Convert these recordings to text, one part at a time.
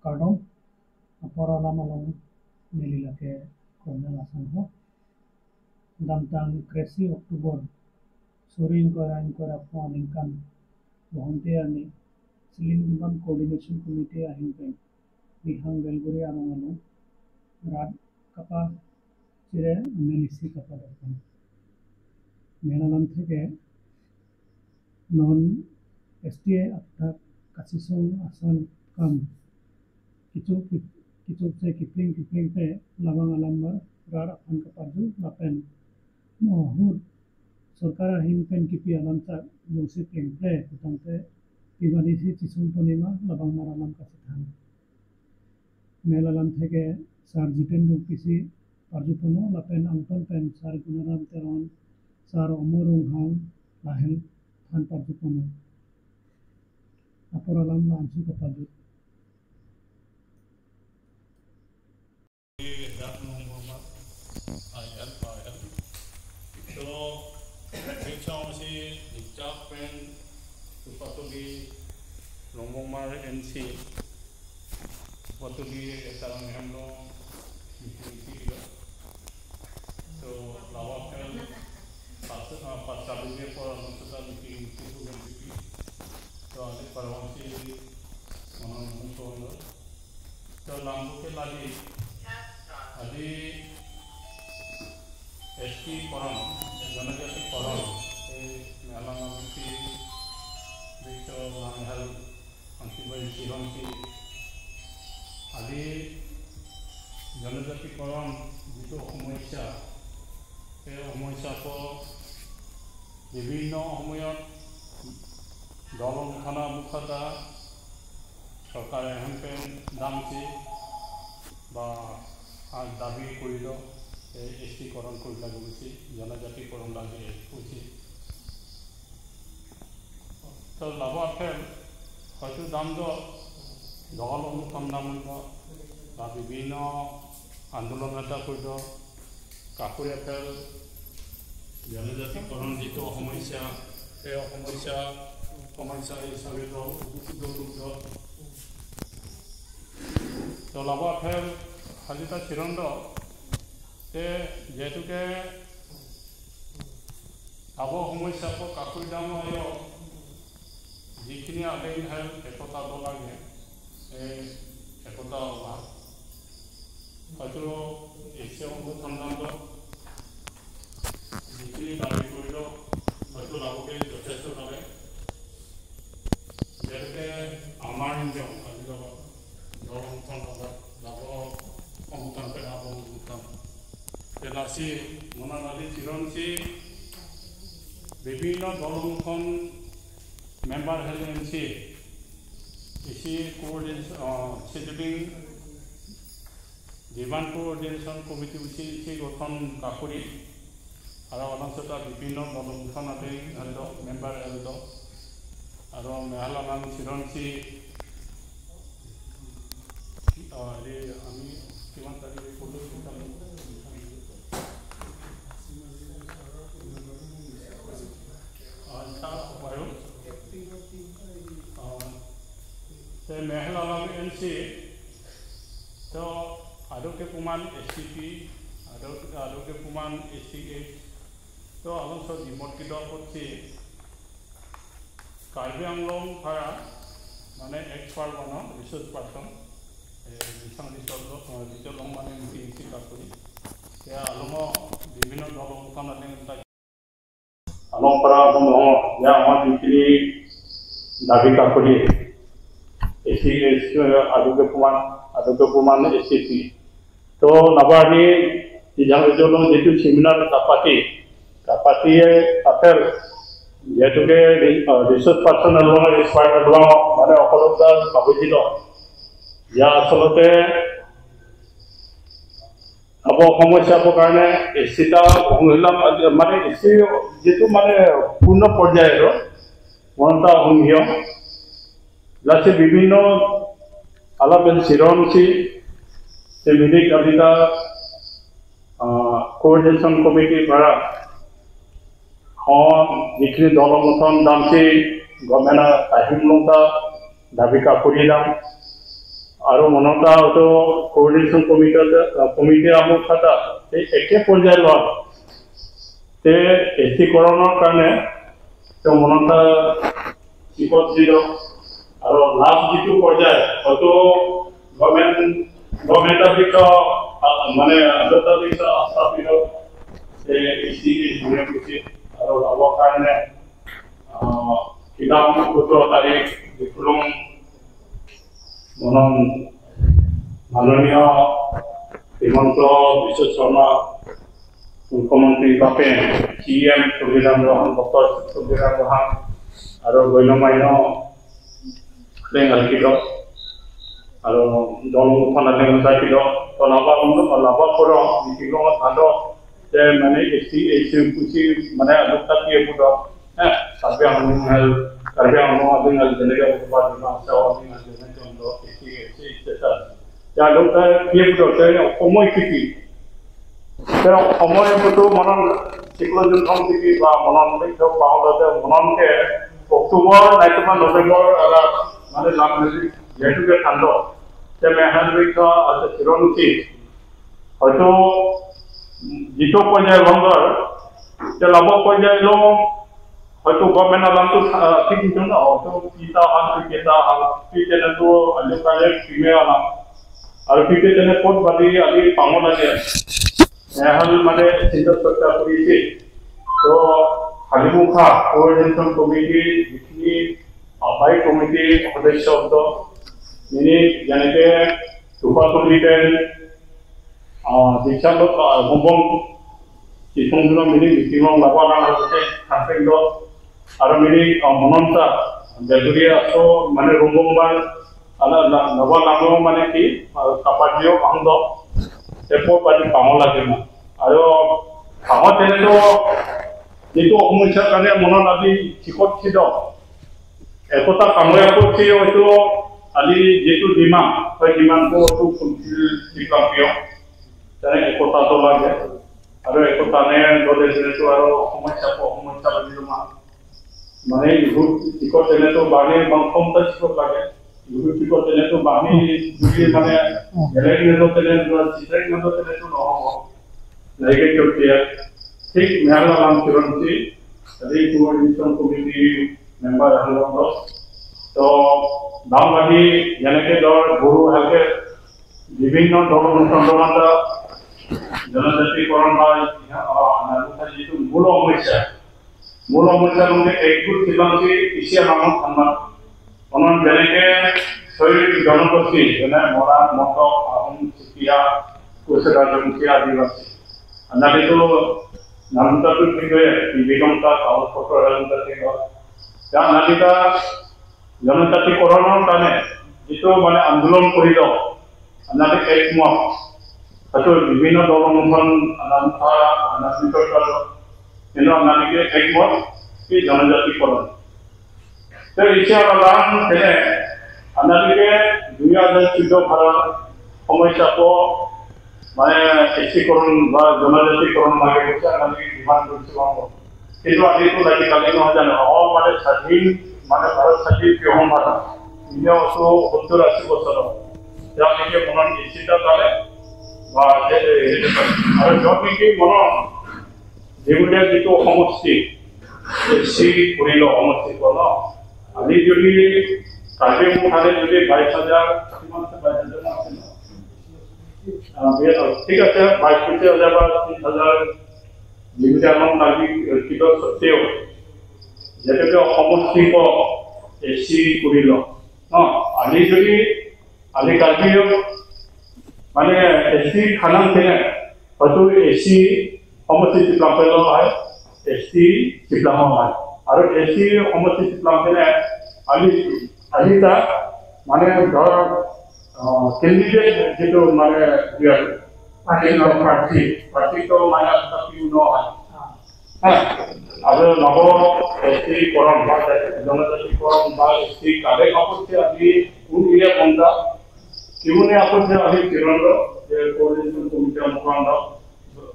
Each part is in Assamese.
Kardom Apora Malong Melilake Kondala Sanho Damtang Kresi Oktober Surin Koran Korapon Inkan Bohonte Ani Siling Diman Coordination Committee Ahinkan Nihang Belguri Amano Rad Kapa Chire Melisi Kapa Dakan Menalam থেকে non STA Atak Kasisong Asan Kam Kicu se Kipling pe Labang Alamba Rara Akan Kapaju Lapen Mohur Sorkara Hinpen Kipi Alanta Jose Plengple Kutante Ibanisi Chisum Ponima Labang Maralam Kasithan Melalam থেকে Sar Jitendu Kisi Parjupono Lapen Angton Pen Sar Gunaram Teron Sar Omorung Hang Lahel Than Parjupono Aporalam Lamsu Kapaju So, Vichamsi, Nichapin, Tupatugi, Longomar NC, Patugi, Etarangamlo, so Lavakan, Pasabi for Anusata, so I think Paravansi, so Lambuke Ladi, Adi. ST Koram, Janajati Koram, Nalamati, Victor Langhal, Antibai Sivansi, Adi Janajati Koram, Vito Homoisha, Homoisha for Divino Homoyot, Dolom Kana Mukata, Sokare Hempen, Damsi, Ba Davi Kurido. ST Koran Kurla Gusi, Janajati Koran Lagi Uchi. So Lava Pen, Hatu Damdo, Dolom Kamdamunda, Babino, Andulonata Kudo, Kakuya Pel, Janajati Koran Dito, Homoisha, Homoisha is a little. So Lava Pen, Halita Chirondo. যেহেতুকে আবো সমস্যা কাকুৰি দাম যিখিনি আগে একতা লাগে একতা অভাৱ হয়তো এছিয়া সংগঠনটো যিখিনি দাবী কৰিল হয়তো লাভকে যথেষ্ট লাগে যেহেতুকে আমাৰ নিজৰ লাভ সংগঠন লাভ সংগঠন Pelasi Monanali Chironsi Bibino Dolumkon Member Helensi Isi Coordination Scheduling Divan Coordination Committee Usi Goton Kakuri Aravanansota Bibino Dolumkon Eldo Member Eldo Aro Mehalaman Chironsi Ami Kimantari Kudu Mehalalam NC, so Adoke Puman SCP, Adoke Puman SCH, so also the Mokido Potsi, Karbiang Long Para, Mane expert one, research person, some little long money in Sikapuri. Yeah, Alomo, Divino Dolom Kanadin. Along para ya dikiri Davi Kakuri Aduke Puman SCP. So Nabari Jolong itu seminar Kapati Apel Yatuke research person along expert along Mana Okoloda Kabujilo Ya Solote Abo সমস্যা কারণে এসিটা হলাম মানে এসি যেহেতু মানে পূর্ণ পর্যায়ের মনটা অঙ্গীয় যাতে বিভিন্ন আলাপেন শিরণসি মিডিক আদিতা কোঅর্ডিনেশন কমিটি দ্বারা যিখিনি দলমথন দামছি গভর্নমেন্ট আহিমলতা দাবিকা করিলাম আৰু মনতা হয়তো কোঅৰ্ডিনেশ্যন কমিটি আমুক খাতা এই একে পৰ্যায়ৰ লোৱা তে এচিকৰণৰ কাৰণে তেওঁ মনতা চিপত দিল আৰু লাষ্ট যিটো পৰ্যায় হয়তো গভৰ্ণমেণ্টৰ বিষয়ে মানে আদালতৰ বিষয়ে স্থাপিত এচি ধুনীয়া কৰিছে আৰু ল'বৰ কাৰণে কিতাপ 17 তাৰিখ বিক্ৰম মাননীয় হিমন্ত বিশ্ব শৰ্মা মুখ্যমন্ত্ৰী হিচাপে CM সংবিধান গ্ৰহণ ডক্টৰ সংবিধান গ্ৰহণ আৰু গণ্যমান্য আলিখিত আৰু দল গঠন আলিখিত লাভৰ পৰা নীতিগত ভাদ যে মানে এচি মানে লোকতাকি এপুট কাৰ্বি আংলং যেনেকৈ সময় কৃষি সময়টো মনন চিকলযোদ্ধম কৃষি বা মনন পাওঁতে মননকে অক্টোবৰ নাইবা নৱেম্বৰ মানে যেহেতুকে ঠাণ্ড যে মেঘালয় আছে চিৰঞ্চি হয়তো যিটো পৰ্যায় বন্ধৰ যে লাভ পৰ্যায়লো হয়তো গভৰ্ণমেণ্ট আলামটো ঠিক নিদিওঁ ন হয়তো পিতা আহাল কেইটা আহাল তেনেটো আজিকালি প্ৰিমিয়াৰ আলাম আৰু ক্ৰিকেট তেনে ক'ত বাদি আজি পাব লাগে এখন মানে চিন্তা চৰ্চা কৰিছে তো হালিমুখা কোঅৰ্ডিনেশ্যন কমিটিৰ যিখিনি আহ্বায়ক কমিটিৰ সদস্য যিনি যেনেকে সুভাষলিতেন দীক্ষান্ত সম্ভৱ কিছুমান মিনি মিটিঙৰ লাভৱান হৈছে সাংসদ আৰু মিনি মনন্তা বেলুৰীয়া আছো মানে ৰুম্বংবাৰ নবনাম মানে কি কাপাডিও অংগ এপৰ পাতি পাব লাগে না আৰু ভাঙত তেনেতো যিটো সমস্যাৰ কাৰণে মনত আজি চিকৎসিত একতা কাময়া কৰিছে হয়তো আজি যিটো ডিমাণ্ড সেই ডিমাণ্ডটো হয়তো ফুলফিল তেনে একতাটো লাগে আৰু একতানে দলে যেনেতো আৰু সমস্যা লাগি মানে চিকট তেনেতো বাঢ়ি ক্ষমতা চিকট লাগে চিকট তেনেতো বাঢ়ি যদি মানে বেলেগ নেতো তেনেতো নহ'ব লাগে ঠিক মেঘালয় নাম চিৰঞ্চি এই কোঅৰ্ডিনেশ্যন কমিটি মেম্বাৰ আহিব তো নামবাদী যেনেকে ধৰ গৰু ভালকে বিভিন্ন ধৰণৰ জনজাতিকৰণ বা যিটো মূল সমস্যা মানে একগোট চিৰঞ্চি এছিয়া নামত সন্মান মনত যেনেকে শৈলীক জনগোষ্ঠী যেনে মৰাণ মটক আহোম চুতীয়া কোচ ৰাজবংশী আদিবাসী নাৰীটো নামতাটোৰ বিষয়ে বিবিধতা কাগজপত্ৰ নাৰীটা জনজাতিকৰণৰ কাৰণে যিটো মানে আন্দোলন কৰিল নাৰী একমত হয়তো বিভিন্ন দলমুখন কিন্তু নাৰীকে একমত এই জনজাতিকৰণ তো এতিয়া তেনে নাৰীকে 2014 ভাৰত সমস্যাটো মানে এচিকৰণ বা জনজাতিকৰণ লাগে কৈছে আমি ডিমাণ্ড কৰিছোঁ কিন্তু আজিতো লাগি কালি নহয় জানো মানে স্বাধীন মানে ভাৰত স্বাধীন কিয় ভাৰত 1970-80 বছৰ তেওঁলোকে মনত নিশ্চিত কৰে বা আৰু য'ত নেকি মনত যিবোৰে যিটো সমষ্টি এচি কৰিল সমষ্টি ন আজি যদি কাৰ্বি মুখালে যদি 22,000 ঠিক আছে 22,000 বা 30,000 যিবিলাক আমাৰ নাগৰিক সত্ত্বেও যেনেকে সমষ্টিক এচি কৰিল ন আজি যদি আজি কাৰ্বি মানে এচি খানা তেনে হয়তো এচি সমষ্টি চিপলাম হয় এচি চিপলাম হয় আৰু এচি সমষ্টি চিপলাম তেনে আজি তাক মানে ধৰ কেন্ডিডেট যিটো মানে প্ৰাৰ্থীটো মানে নহয় আৰু নৱ এচিকৰণ বা জনজাতিকৰণ বা এচি কাৰ্ডে আপত্তি আজি কোন এৰিয়া বন্ধা কিমানে আপত্তি আজি তিৰংগ যে কোঅৰ্ডিনেশ্যন কমিটিৰ মুখান্দ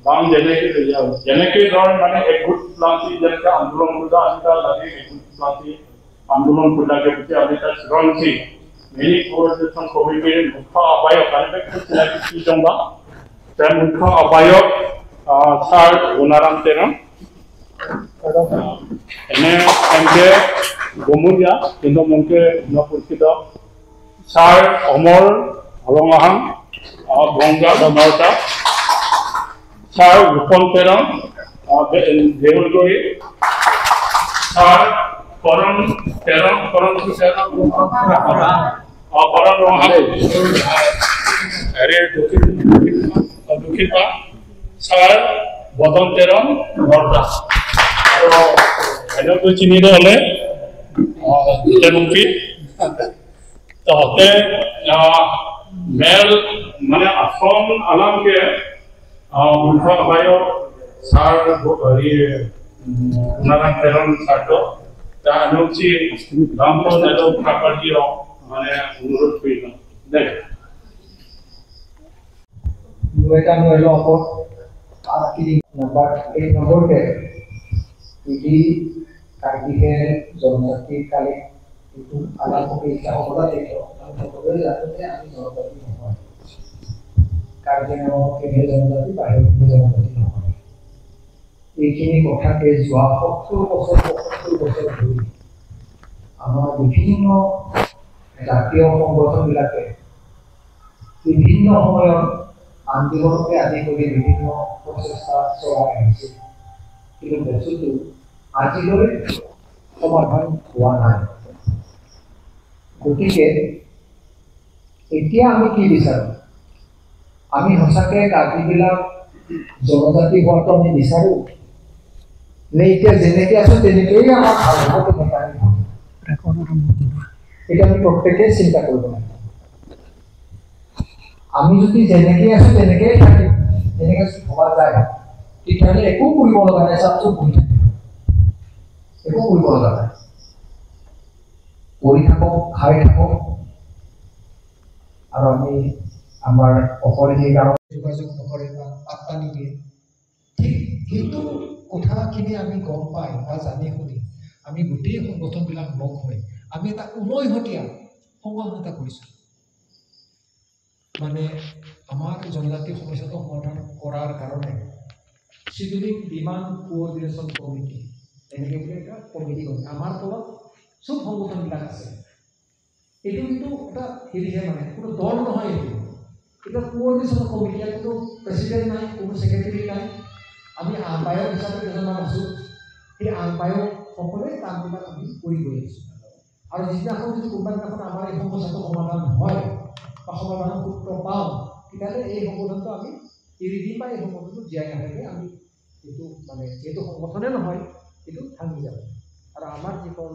বাম যেনেকে ধৰ মানে একগোট প্লান্তি যেনেকে আন্দোলন কৰিলে আজি তাৰ লাগে একগোট প্লান্তি আন্দোলন কৰিলাকে বুজি আজি তাৰ চিৰঞ্চি Ini Coordination Committee Muka Abayok, ada lagi Kijongba, dan Muka Abayok, Sar Gunaram Teram. Ini MK Gomudia, itu mungkin Napurkida, Sar Omor Alongahang, Bongga Damarta, Sar Rupon Teram, Deulgori, Sar Koran Teram, Koran Teram, Koran Rohani, Area Dukita, Sar Bodon Teram, Norda. Kalau tu cini dah oleh, kita mungkin, tapi mel mana asam alam ke, Muka Abayok, Sar Bukari, Gunaram Teram Sarto. তা अनुची गांव नेलो प्रॉपर्टी रो माने अनुरोध करिलो देख नुएटा नुएलो को आखिरी नंबर 1 नंबर के इडी कार्तिके जनजाति काले itu alam के क्या होगा देखो हम तो बोले जाते हैं আমি जनजाति নহয় कार्तिनो के जनजाति बाहर के जनजाति নহয় এইখিনি কথাকে যোৱা 70 বছৰ ধৰি আমাৰ বিভিন্ন জাতীয় সংগঠনবিলাকে বিভিন্ন সময়ত আন্দোলনকে আদি কৰি বিভিন্ন প্ৰচেষ্টা চলাই আহিছে কিন্তু বস্তুটো আজিলৈ সমাধান হোৱা নাই গতিকে এতিয়া আমি কি বিচাৰোঁ আমি সঁচাকৈ কাৰ্বিবিলাক জনজাতি হোৱাটো আমি বিচাৰোঁ নেইকে যেনেকে আছে তেনেকেই আমাৰ ভাল হ'ব এটা আমি প্ৰত্যেকেই চিন্তা কৰিব লাগিব আমি যদি যেনেকে আছে তেনেকেই থাকিম যেনেকে ভবা যায় তেতিয়াহ'লে একো কৰিব লগা নাই চাপটো বহি থাকিব একো কৰিব লগা নাই কৰি থাকক খাই থাকক আৰু আমি আমাৰ অকলে গাঁৱত যোগাযোগ নকৰে বা পাত্তা নিদিয়ে ঠিক কিন্তু কথাখিনি আমি গম পাই বা জানি শুনি আমি গোটেই সংগঠনবিলাক লগ হৈ আমি এটা উমৈহতীয়া সংগঠন এটা কৰিছোঁ মানে আমাৰ জনজাতি সমস্যাটো সমাধান কৰাৰ কাৰণে শিডিউলিং ডিমাণ্ড কোঅৰ্ডিনেশ্যন কমিটি এনেকৈ বুলি এটা কমিটি গঠন আমাৰ তলত চব সংগঠনবিলাক আছে এইটো কিন্তু এটা হেৰিহে মানে কোনো দল নহয় এইটো এটা কোঅৰ্ডিনেশ্যন কমিটি কোনো প্ৰেচিডেণ্ট নাই কোনো ছেক্ৰেটাৰী নাই আমি আহ্বায়ক হিচাপে কেইজনমান আছোঁ সেই আহ্বায়ক সকলোৱে কামবিলাক আমি কৰি গৈ আছোঁ আৰু যিদিনাখন যদি কোনোবা দিনাখন আমাৰ এই সমস্যাটো সমাধান হয় বা সমাধানৰ সূত্ৰ পাওঁ তেতিয়াহ'লে এই সংগঠনটো আমি এৰি দিম বা এই সংগঠনটো জীয়াই নাথাকে আমি এইটো মানে যিহেতু সংগঠনে নহয় এইটো ভাঙি যাব আৰু আমাৰ যিখন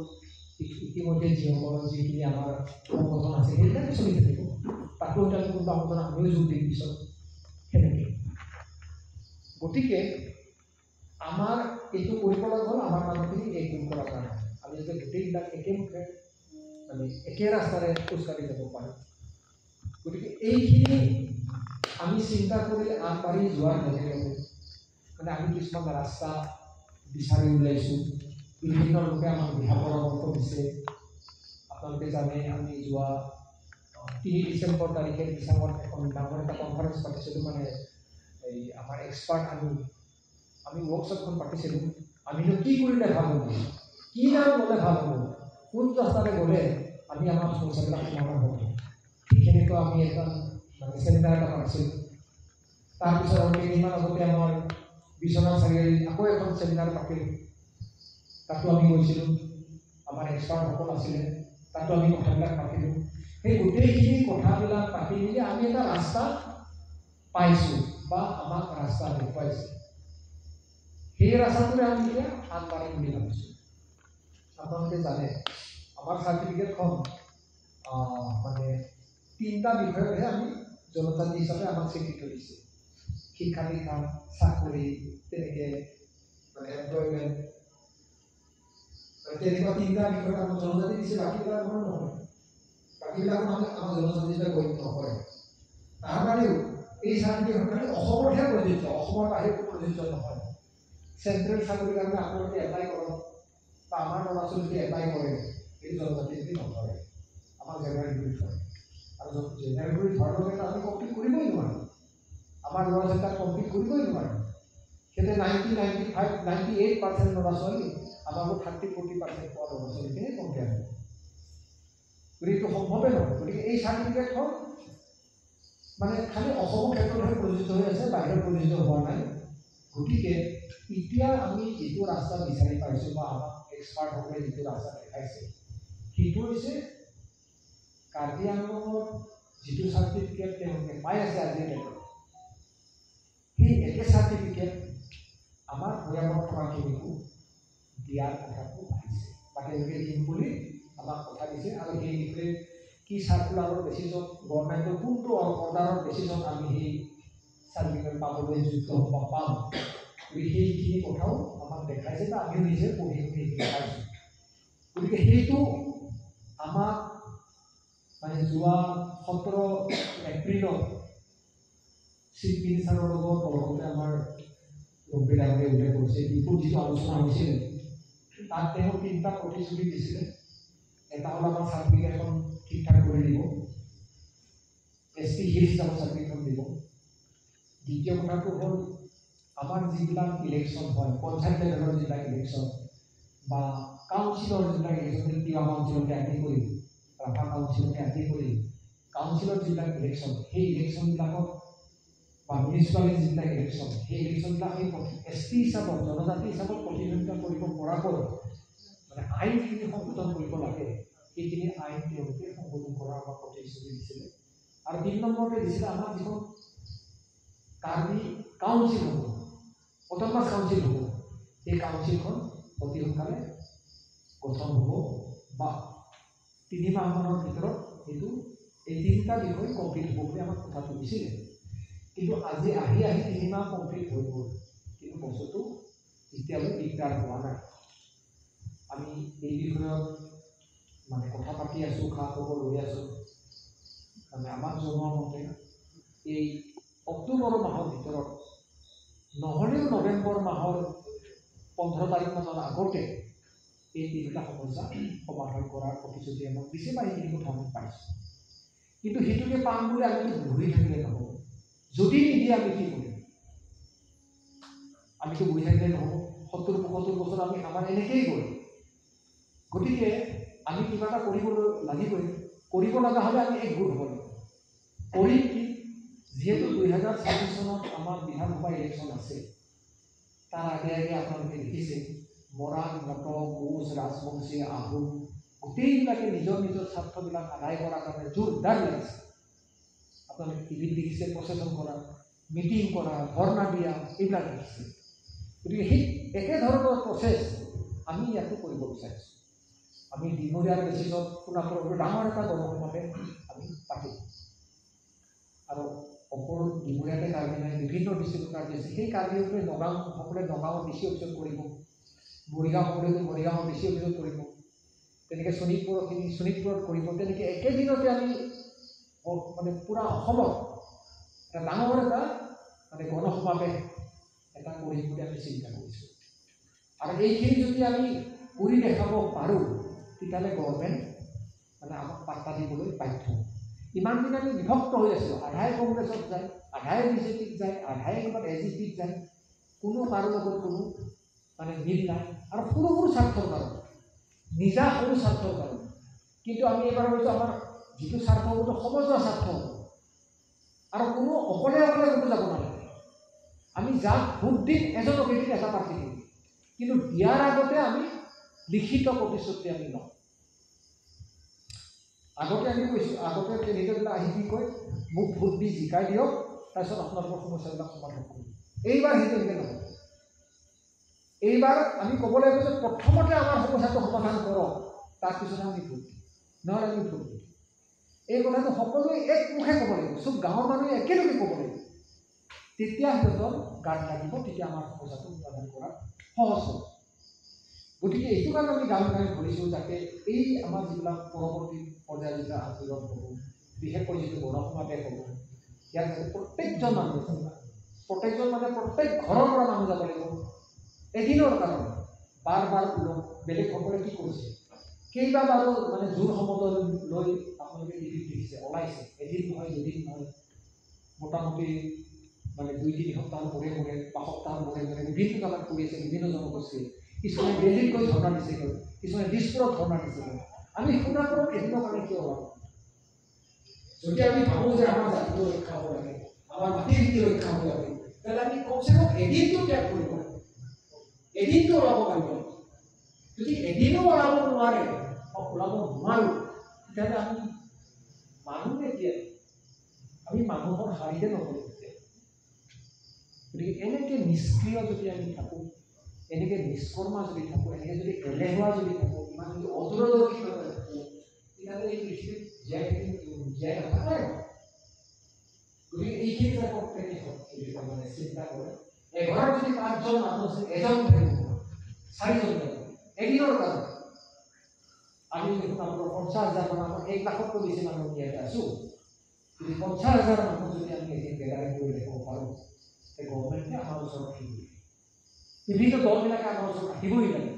ইতিমধ্যে যিসকল যিখিনি আমাৰ সংগঠন আছে সেইবিলাকে চলি থাকিব তাতো এটা কোনোবা সংগঠন আমিও যোগ দিম পিছত সেনেকৈ গতিকে আমাৰ এইটো কৰিব লগা হ'ল আমাৰ মানুহখিনি একগোট কৰাৰ কাৰণে আমি যদি গোটেইবিলাক একেমুখে মানে একে ৰাস্তাৰে খোজকাঢ়ি যাব পাৰোঁ গতিকে এইখিনি আমি চিন্তা কৰি আগবাঢ়ি যোৱাৰ লগে লগে মানে আমি কিছুমান ৰাস্তা বিচাৰি ওলাইছোঁ বিভিন্ন লোকে আমাক দিহা পৰামৰ্শ দিছে আপোনালোকে জানে আমি যোৱা 3 ডিচেম্বৰ তাৰিখে ডিচেম্বৰত এখন ডাঙৰ এটা কনফাৰেঞ্চ পাতিছিলোঁ মানে এই আমাৰ এক্সপাৰ্ট আমি ৱৰ্কশ্বপখন পাতিছিলোঁ আমিনো কি কৰিলে ভাল হ'ব কি নাম ল'লে ভাল হ'ব কোন ৰাস্তাৰে গ'লে আমি আমাৰ সমস্যাবিলাক সমাধান হ'ব ঠিক সেনেকুৱা আমি এটা মানে চেমিনাৰ এটা পাতিছিলোঁ তাৰপিছত আৰু কেইদিনমান আগতে আমাৰ বিশ্বনাথ চাৰিআলিত আকৌ এখন চেমিনাৰ পাতিলোঁ তাতো আমি গৈছিলোঁ আমাৰ এক্সপাৰ্টসকল আছিলে তাতো আমি কথাবিলাক পাতিলোঁ সেই গোটেইখিনি কথাবিলাক পাতি মেলি আমি এটা ৰাস্তা পাইছোঁ বা আমাক ৰাস্তা দেখুৱাইছে সেই ৰাস্তাটোৰে আমি এতিয়া আগবাঢ়িম বুলি ভাবিছোঁ আপোনালোকে জানে আমাৰ চাৰ্টিফিকেটখন মানে 3টা বিষয়তহে আমি জনজাতি হিচাপে আমাক স্বীকৃতি দিছে শিক্ষা দীক্ষা চাকৰি তেনেকৈ মানে এমপ্লয়মেণ্ট তেনেকুৱা 3টা বিষয়ত আমাক জনজাতি দিছে বাকীবিলাক নহয় বাকীবিলাক আমাৰ জনজাতি হিচাপে গণ্য নকৰে তাৰ বাদেও এই চাৰ্টিফিকেটখন অসমতহে প্ৰযোজ্য অসমৰ বাহিৰত প্ৰযোজ্য নহয় চেণ্ট্ৰেল চাকৰিৰ কাৰণে আপোনালোকে এপ্লাই কৰক বা আমাৰ ল'ৰা ছোৱালীকে এপ্লাই কৰে এই জনজাতি যদি নকৰে আমাক জেনেৰেল কৰি থয় আৰু জেনেৰেল কৰি থোৱাৰ লগে আমি কমপ্লিট কৰিবই নোৱাৰোঁ আমাৰ ল'ৰা ছোৱালী তাত কমপ্লিট কৰিবই নোৱাৰোঁ সিহঁতে 98% ল'ৰা ছোৱালী আমাকো 30-40% পোৱা ল'ৰা ছোৱালীখিনিয়ে কম্পেয়াৰ হ'ব গতিকে এইটো সম্ভৱেই নহয় গতিকে এই চাৰ্টিফিকেটখন মানে খালি অসমৰ ক্ষেত্ৰতহে প্ৰযোজিত হৈ আছে বাহিৰত প্ৰযোজিত হোৱা নাই গতিকে এতিয়া আমি যিটো ৰাস্তা বিচাৰি পাইছোঁ বা আমাক এক্সপাৰ্টসকলে যিটো ৰাস্তা দেখাইছে সেইটো হৈছে কাৰ্বি আংলঙৰ যিটো চাৰ্টিফিকেট তেওঁলোকে পাই আছে আজিৰ ডেটত সেই একে চাৰ্টিফিকেট আমাৰ ভৈয়ামত থকাখিনিকো দিয়াৰ কথাটো আহিছে বা তেওঁলোকে দিম বুলি আমাক কথা দিছে আৰু সেই বিষয়ে কি চাৰ্কুলাৰৰ বেচিছত গভৰ্ণমেণ্টৰ কোনটো অৰ্ডাৰৰ বেচিছত আমি সেই চাৰ্টিফিকেট পাবলৈ যোগ্য হ'ব পাম সেইখিনি কথাও আমাক দেখাইছে বা আমিও নিজে পঢ়ি শুনি পাইছোঁ গতিকে সেইটো আমাক মানে যোৱা 17 এপ্ৰিলত চিফ মিনিষ্টাৰৰ লগত অলপতে আমাৰ ৰূপবিলাকে উল্লেখ কৰিছে এইটো যিটো আলোচনা হৈছিল তাত তেওঁ 3টা প্ৰতিশ্ৰুতি দিছিলে এটা হ'ল আমাৰ চাৰ্টিফিকেটখন ঠিক ঠাক কৰি দিব ST হিল হিচাপৰ চাৰ্টিফিকেটখন দিব দ্বিতীয় কথাটো হ'ল আমাৰ যিবিলাক ইলেকশ্যন হয় পঞ্চায়ত লেভেলৰ যিবিলাক ইলেকশ্যন বা কাউন্সিলৰ যিবিলাক ইলেকশ্যন তিৱা কাউন্সিলকে আদি কৰি ৰাভা কাউন্সিলকে আদি কৰি কাউন্সিলৰ যিবিলাক ইলেকশ্যন সেই ইলেকশ্যনবিলাকত বা মিউনিচিপালিটি যিবিলাক ইলেকশ্যন সেই ইলেকশ্যনবিলাক আমি ST হিচাপত জনজাতি হিচাপত প্ৰতিদ্বন্দ্বিতা কৰিব পৰাকৈ মানে আইনখিনি সংশোধন কৰিব লাগে সেইখিনি আইন তেওঁলোকে সংশোধন কৰাৰ আমাক প্ৰতিশ্ৰুতি দিছিলে আৰু 3 নম্বৰতে দিছিলে আমাৰ যিখন কাৰ্বি কাউন্সিল হ'ব অট'নমাছ কাউন্সিল হ'ব এই কাউন্সিলখন অতি সোনকালে গঠন হ'ব বা 3 মাহমানৰ ভিতৰত এইটো এই 3টা বিষয় কমপ্লিট হ'ব বুলি আমাক কথাটো দিছিলে কিন্তু আজি আহি 3 মাহ কমপ্লিট হৈ গ'ল কিন্তু বস্তুটো এতিয়ালৈ দিগদাৰ হোৱা নাই আমি এই বিষয়ত মানে কথা পাতি আছোঁ খা খবৰ লৈ আছোঁ মানে আমাক জনোৱা মতে এই অক্টোবৰ মাহৰ ভিতৰত নহ'লেও নৱেম্বৰ মাহৰ 15 তাৰিখমানৰ আগতে এই 3টা সমস্যা সমাধান কৰাৰ প্ৰতিশ্ৰুতি আমাক দিছে বা এইখিনি কথা আমি পাইছোঁ কিন্তু সেইটোকে পাম বুলি আমি ঘূৰি থাকিলে নহ'ব যদি নিদিয়ে আমি কি কৰিম আমিতো ঘূৰি থাকিলে নহ'ব 70-75 বছৰ আমি আমাৰ এনেকেই গ'ল গতিকে আমি কিবা এটা কৰিবলৈ লাগিবই কৰিব লগা হ'লে আমি একগোট হ'ব লাগিব কৰিম কি যিহেতু 2026 চনত আমাৰ বিধানসভা ইলেকশ্যন আছে তাৰ আগে আগে আপোনালোকে দেখিছে মৰাণ মটক কোচ ৰাজবংশী আহোম গোটেইবিলাকে নিজৰ নিজৰ স্বাৰ্থবিলাক আদায় কৰাৰ কাৰণে জোৰদাৰ লাগিছে আপোনালোকে টিভিত দেখিছে প্ৰচেছন কৰা মিটিং কৰা ধৰ্ণা দিয়া এইবিলাক দেখিছে গতিকে সেই একেধৰণৰ প্ৰচেছ আমি ইয়াতো কৰিব বিচাৰিছোঁ আমি দিনৰীয়াৰ বেচিছত সোণাপুৰৰ ডাঙৰ এটা গণসমাৱেশ আমি পাতিম আৰু অকল দিনৰীয়াতে কাৰ্বি নাই বিভিন্ন ডিষ্ট্ৰিক্টৰ কাৰ্বি আছে সেই কাৰ্বিসকলে নগাঁৱসকলে নগাঁৱৰ ডিচি অফিচত কৰিব মৰিগাঁওসকলেতো মৰিগাঁৱৰ ডিচি অফিচত কৰিব তেনেকৈ শোণিতপুৰৰখিনি শোণিতপুৰত কৰিব তেনেকৈ একেদিনতে আমি মানে পূৰা অসমত এটা ডাঙৰ এটা মানে গণসমাৱেশ এটা কৰিম বুলি আমি চিন্তা কৰিছোঁ আৰু এইখিনি যদি আমি কৰি দেখাব পাৰোঁ তেতিয়াহ'লে গভৰ্ণমেণ্ট মানে আমাক পাত্তা দিবলৈ বাধ্য ইমান দিন আমি বিভক্ত হৈ আছিলোঁ আধাই কংগ্ৰেছত যায় আধাই বিজেপিত যায় আধাই ক'ৰবাত AGPত যায় কোনো কাৰো লগত কোনো মানে মিল নাই আৰু সৰু সৰু স্বাৰ্থৰ কাৰণে নিজা সৰু স্বাৰ্থৰ কাৰণে কিন্তু আমি এবাৰ কৈছোঁ আমাৰ যিটো স্বাৰ্থ হ'ব সমজুৱা স্বাৰ্থ হ'ব আৰু কোনো অকলে অকলে কোনো যাব নালাগে আমি যাক ভোট দিম এজনকে দিম এটা পাৰ্টি দিম কিন্তু দিয়াৰ আগতে আমি লিখিত প্ৰতিশ্ৰুতি আমি লওঁ আগতে আমি কৈছোঁ আগতে কেণ্ডিডেটবিলাক আহি কি কয় মোক ভোট দি জিকাই দিয়ক তাৰপিছত আপোনালোকৰ সমস্যাবিলাক সমাধান কৰিম এইবাৰ সেইটো এনেকৈ নহয় এইবাৰ আমি ক'ব লাগিব যে প্ৰথমতে আমাৰ সমস্যাটো সমাধান কৰক তাৰপিছত আমি ভোট দিম নহ'লে আমি ভোট দিম এই কথাটো সকলোৱে একমুখে ক'ব লাগিব চব গাঁৱৰ মানুহে একেলগে ক'ব লাগিব তেতিয়া সিহঁতৰ গাত লাগিব তেতিয়া আমাৰ সমস্যাটো সমাধান কৰাত সহজ হ'ব গতিকে এইটো কাৰণে আমি গাঁৱে গাঁৱে ধৰিছোঁ যাতে এই আমাৰ যিবিলাক পৰৱৰ্তী পৰ্যায়ৰ যিবিলাক আন্দোলন হ'ব বিশেষকৈ যিটো গণসমাৱেশ হ'ব ইয়াত যাতে প্ৰত্যেকজন মানুহ মানে প্ৰত্যেক ঘৰৰ পৰা মানুহ যাব লাগিব এদিনৰ কাৰণে বাৰ বাৰ বেলেগসকলে কি কৰিছে কেইবাবাৰো মানে জোৰ সমদল লৈ আপোনালোকে টিভিত দেখিছে ওলাইছে এদিন নহয় দুদিন নহয় মোটামুটি মানে 2-3 সপ্তাহৰ মূৰে মূৰে বা সপ্তাহৰ মূৰে মূৰে বিভিন্ন জেগাত কৰি আছে বিভিন্ন জনগোষ্ঠীয়ে কিছুমানে দিল্লীত গৈ ধৰ্ণা দিছে কিছুমানে দিছপুৰত ধৰ্ণা দিছে আমি সোণাপুৰত এদিনৰ কাৰণে কিয় ওলাব যদি আমি ভাবোঁ যে আমাৰ জাতিটো ৰক্ষা হ'ব লাগে আমাৰ মাটিভীতি ৰক্ষা হ'ব লাগে তেতিয়াহ'লে আমি কমচে কম এদিনটো ত্যাগ কৰিব লাগে এদিনটো ওলাব পাৰিব যদি এদিনো ওলাব নোৱাৰে বা ওলাব নোৱাৰোঁ তেতিয়াহ'লে আমি মানুহ এতিয়া আমি মানুহৰ হাৰিতে নকৰোঁ গতিকে এনেকৈ নিষ্ক্ৰিয় যদি আমি থাকোঁ এনেকৈ নিষ্কৰ্মা যদি থাকোঁ এনেকৈ যদি এলেহুৱা যদি থাকোঁ ইমান যদি অদূৰদৰ্শী থাকোঁ তেতিয়াহ'লে এই পৃথিৱীত জীয়াই নাথাকে গতিকে এইখিনি টাইপত মানে চিন্তা কৰে এঘৰত যদি 5জন মানুহ আছে এজন থাকিব 4জন থাকিব এদিনৰ কাৰণে আমি দেখোন আমাৰ 50,000 মানুহ 1 লাখতকৈ বেছি মানুহ ইয়াতে আছোঁ যদি 50,000 মানুহ যদি আমি এদিন গেদাৰিং কৰি দেখাব পাৰোঁ গভৰ্ণমেণ্টে আমাৰ ওচৰত আহিব বিভিন্ন দলবিলাকে আমাৰ ওচৰত আহিবই লাগে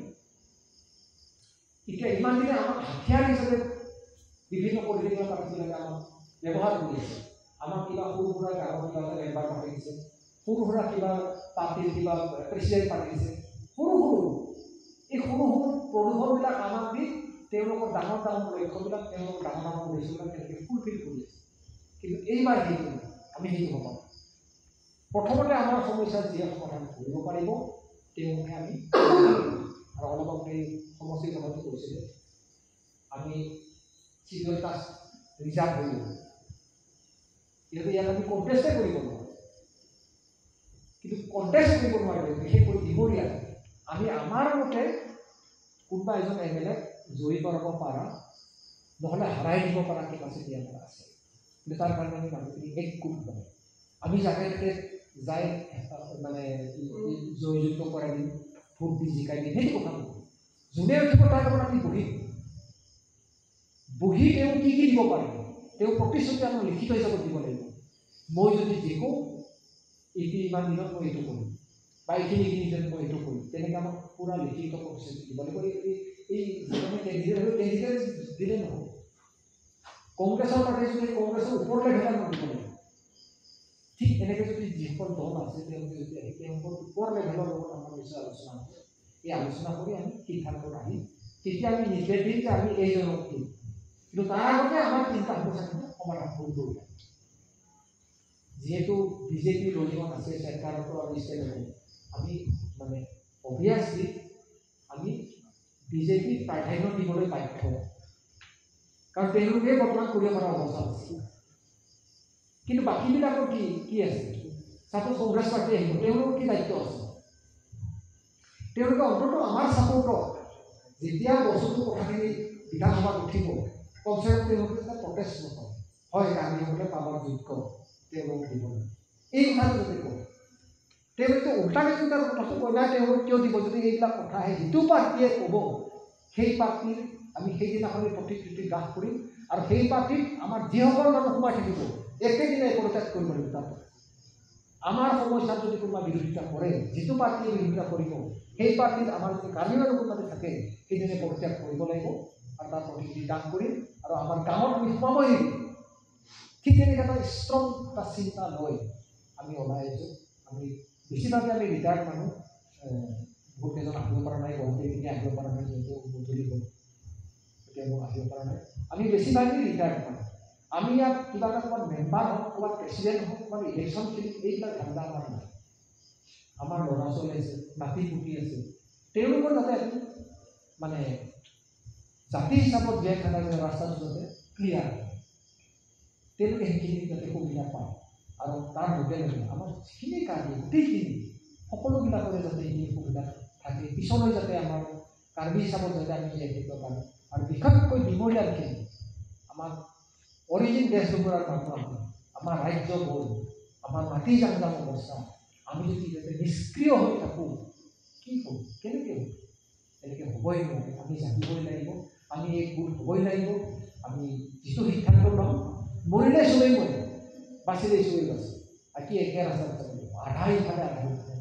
এতিয়া ইমান দিনে আমাক হাথিয়াৰ হিচাপে বিভিন্ন পলিটিকেল পাৰ্টিবিলাকে আমাক ব্যৱহাৰ কৰি আছে আমাক কিবা সৰু সুৰা গাঁৱৰ কিবা মেম্বাৰ পাতি দিছে সৰু সুৰা কিবা পাৰ্টিৰ কিবা প্ৰেচিডেণ্ট পাতি দিছে সৰু এই সৰু প্ৰলোভনবিলাক আমাক দি তেওঁলোকৰ ডাঙৰ লক্ষ্যবিলাক তেওঁলোকৰ ডাঙৰ উদ্দেশ্যবিলাক তেনেকৈ ফুলফিল কৰি আছে কিন্তু এইবাৰ সেইটো আমি সেইটো নপাওঁ প্ৰথমতে আমাৰ সমস্যা যিয়ে সমাধান কৰিব পাৰিব তেওঁলোকে আমি আৰু অলপ আপুনি সমষ্টিৰ কথাটো কৈছিলে আমি চিডিউল কাষ্ট ৰিজাৰ্ভ হৈ গ'ল যিহেতু ইয়াত আমি কণ্টেষ্টে কৰিব নোৱাৰোঁ কিন্তু কণ্টেষ্ট কৰিব নোৱাৰিলে বিশেষকৈ দিবৰীয়া আমি আমাৰ মতে কোনোবা এজন MLA জয়ী কৰাব পাৰা নহ'লে হাৰাই দিব পৰা কেপাচিটি আমাৰ আছে কিন্তু তাৰ কাৰণে আমি মানুহখিনি একগোট হ'ব আমি যাকে যাই মানে জয়যুক্ত কৰাই দিম ভোট দি জিকাই দিম সেইটো কথা নহয় যোনে উঠিব তাৰ লগত আমি বহি তেওঁ কি দিব পাৰে তেওঁ প্ৰতিশ্ৰুতি আমাক লিখিত হিচাপত দিব লাগিব মই যদি জিকোঁ ইমান দিনত মই এইটো কৰিম বা এইখিনি দিনত মই এইটো কৰিম তেনেকৈ আমাক পূৰা লিখিত প্ৰতিশ্ৰুতি দিব লাগিব এই যিজনে কেণ্ডিডেট দিলে নহয় কংগ্ৰেছৰ পাৰ্টি যদি কংগ্ৰেছৰ ওপৰলৈ ভেলা দিব লাগিব ঠিক এনেকৈ যদি যিসকল দল আছে তেওঁলোকে যদি আহি তেওঁলোকৰ ওপৰ লেভেলৰ লগত আমাৰ নিশ্চয় আলোচনা হ'ব এই আলোচনা কৰি আমি সিদ্ধান্তত আহিম তেতিয়া আমি নিজে দিম যে আমি এইজনক দিম কিন্তু তাৰ আগতে আমাৰ চিন্তা সমস্যাখিনি সমাধান কৰিব লাগিব যিহেতু বিজেপি ৰজীৱন আছে চেণ্টাৰতো আমি ষ্টেটত আমি মানে অভিয়াছলি আমি বিজেপিক প্ৰাধান্য দিবলৈ বাধ্য কাৰণ তেওঁলোকে বৰ্তমান কৰিব পৰা অৱস্থা আছে কিন্তু বাকীবিলাকৰ কি আছে ছাপ'জ কংগ্ৰেছ পাৰ্টি আহিব তেওঁলোকৰ কি দায়িত্ব আছে তেওঁলোকে অন্ততঃ আমাৰ ছাপোৰ্টত যেতিয়া বস্তুটো কথাখিনি বিধানসভাত উঠিব কমচে কম তেওঁলোকে এটা প্ৰটেষ্ট নকৰে হয় গান্ধীসকলে পাবৰ যোগ্য তেওঁলোকক দিব লাগে এই কথাটো যদি কয় তেওঁলোকে উল্টাকে যদি তাৰ কথাটো কয় নাই তেওঁলোকক কিয় দিব যদি এইবিলাক কথা আহে যিটো পাৰ্টীয়ে ক'ব সেই পাৰ্টীৰ আমি সেইদিনাখনি প্ৰতিকৃতি গ্ৰাস কৰিম আৰু সেই পাৰ্টীত আমাৰ যিসকল মানুহ সোমাই থাকিব একেদিনাই প্ৰটেষ্ট কৰিব লাগিব তাত আমাৰ সমস্যাত যদি কোনোবা বিৰোধিতা কৰে যিটো পাৰ্টীয়ে বিৰোধিতা কৰিব সেই পাৰ্টীত আমাৰ যদি কাৰ্বি মানুহ কোনোবা থাকে সেইদিনে প্ৰত্যাগ কৰিব লাগিব আৰু তাৰ প্ৰতিকৃতি দান কৰিম আৰু আমাৰ গাঁৱত আমি সোমাবই লাগিব ঠিক তেনেকৈ এটা ষ্ট্ৰং এটা চিন্তা লৈ আমি ওলাই আহিছোঁ আমি বেছিভাগে আমি ৰিটায়াৰ্ড মানুহ বহুত কেইজন আহিব পৰা নাই গুৱাহাটীখিনি আহিব পৰা নাই যিহেতু গধূলি হ'ল এতিয়া মোৰ আহিব পৰা নাই আমি বেছিভাগেই ৰিটায়াৰ্ড মানুহ আমি ইয়াত কিবা এটা ক'ৰবাত মেম্বাৰ হওক ক'ৰবাত প্ৰেচিডেণ্ট হওক ক'ৰবাত ইলেকশ্যন খেলিম এইবিলাক ধান্দা আমাৰ নাই আমাৰ ল'ৰা ছোৱালী আছে নাতি পুতি আছে তেওঁলোকৰ যাতে মানে জাতি হিচাপত জীয়াই থকা ৰাস্তাটো যাতে ক্লিয়াৰ তেওঁলোকে সেইখিনি যাতে সুবিধা পায় আৰু তাৰ লগে লগে আমাৰ যিখিনি কাৰ্বি গোটেইখিনি সকলোবিলাকৰে যাতে এইখিনি সুবিধা থাকে পিছলৈ যাতে আমাৰ কাৰ্বি হিচাপত যাতে আমি জীয়াই থাকিব পাৰোঁ আৰু বিশেষকৈ ডিমৰীয়াৰখিনি আমাৰ অৰিজিন দেশডোখৰৰ মানুহ আমাৰ ৰাজ্য হ'ল আমাৰ মাটি জাংজাম অৱস্থা আমি যদি যাতে নিষ্ক্ৰিয় হৈ থাকোঁ কি হ'ব কেনেকৈ হ'ব এনেকৈ হ'বই নোৱাৰে আমি জানিবই লাগিব আমি এই গোট হ'বই লাগিব আমি যিটো সিদ্ধান্ত ল'ম মৰিলে চবেই মৰে বাচিলে চবেই বাচে আৰু কি একে ৰাস্তাত যাব লাগিব আধা ইফালে আধা ইফালে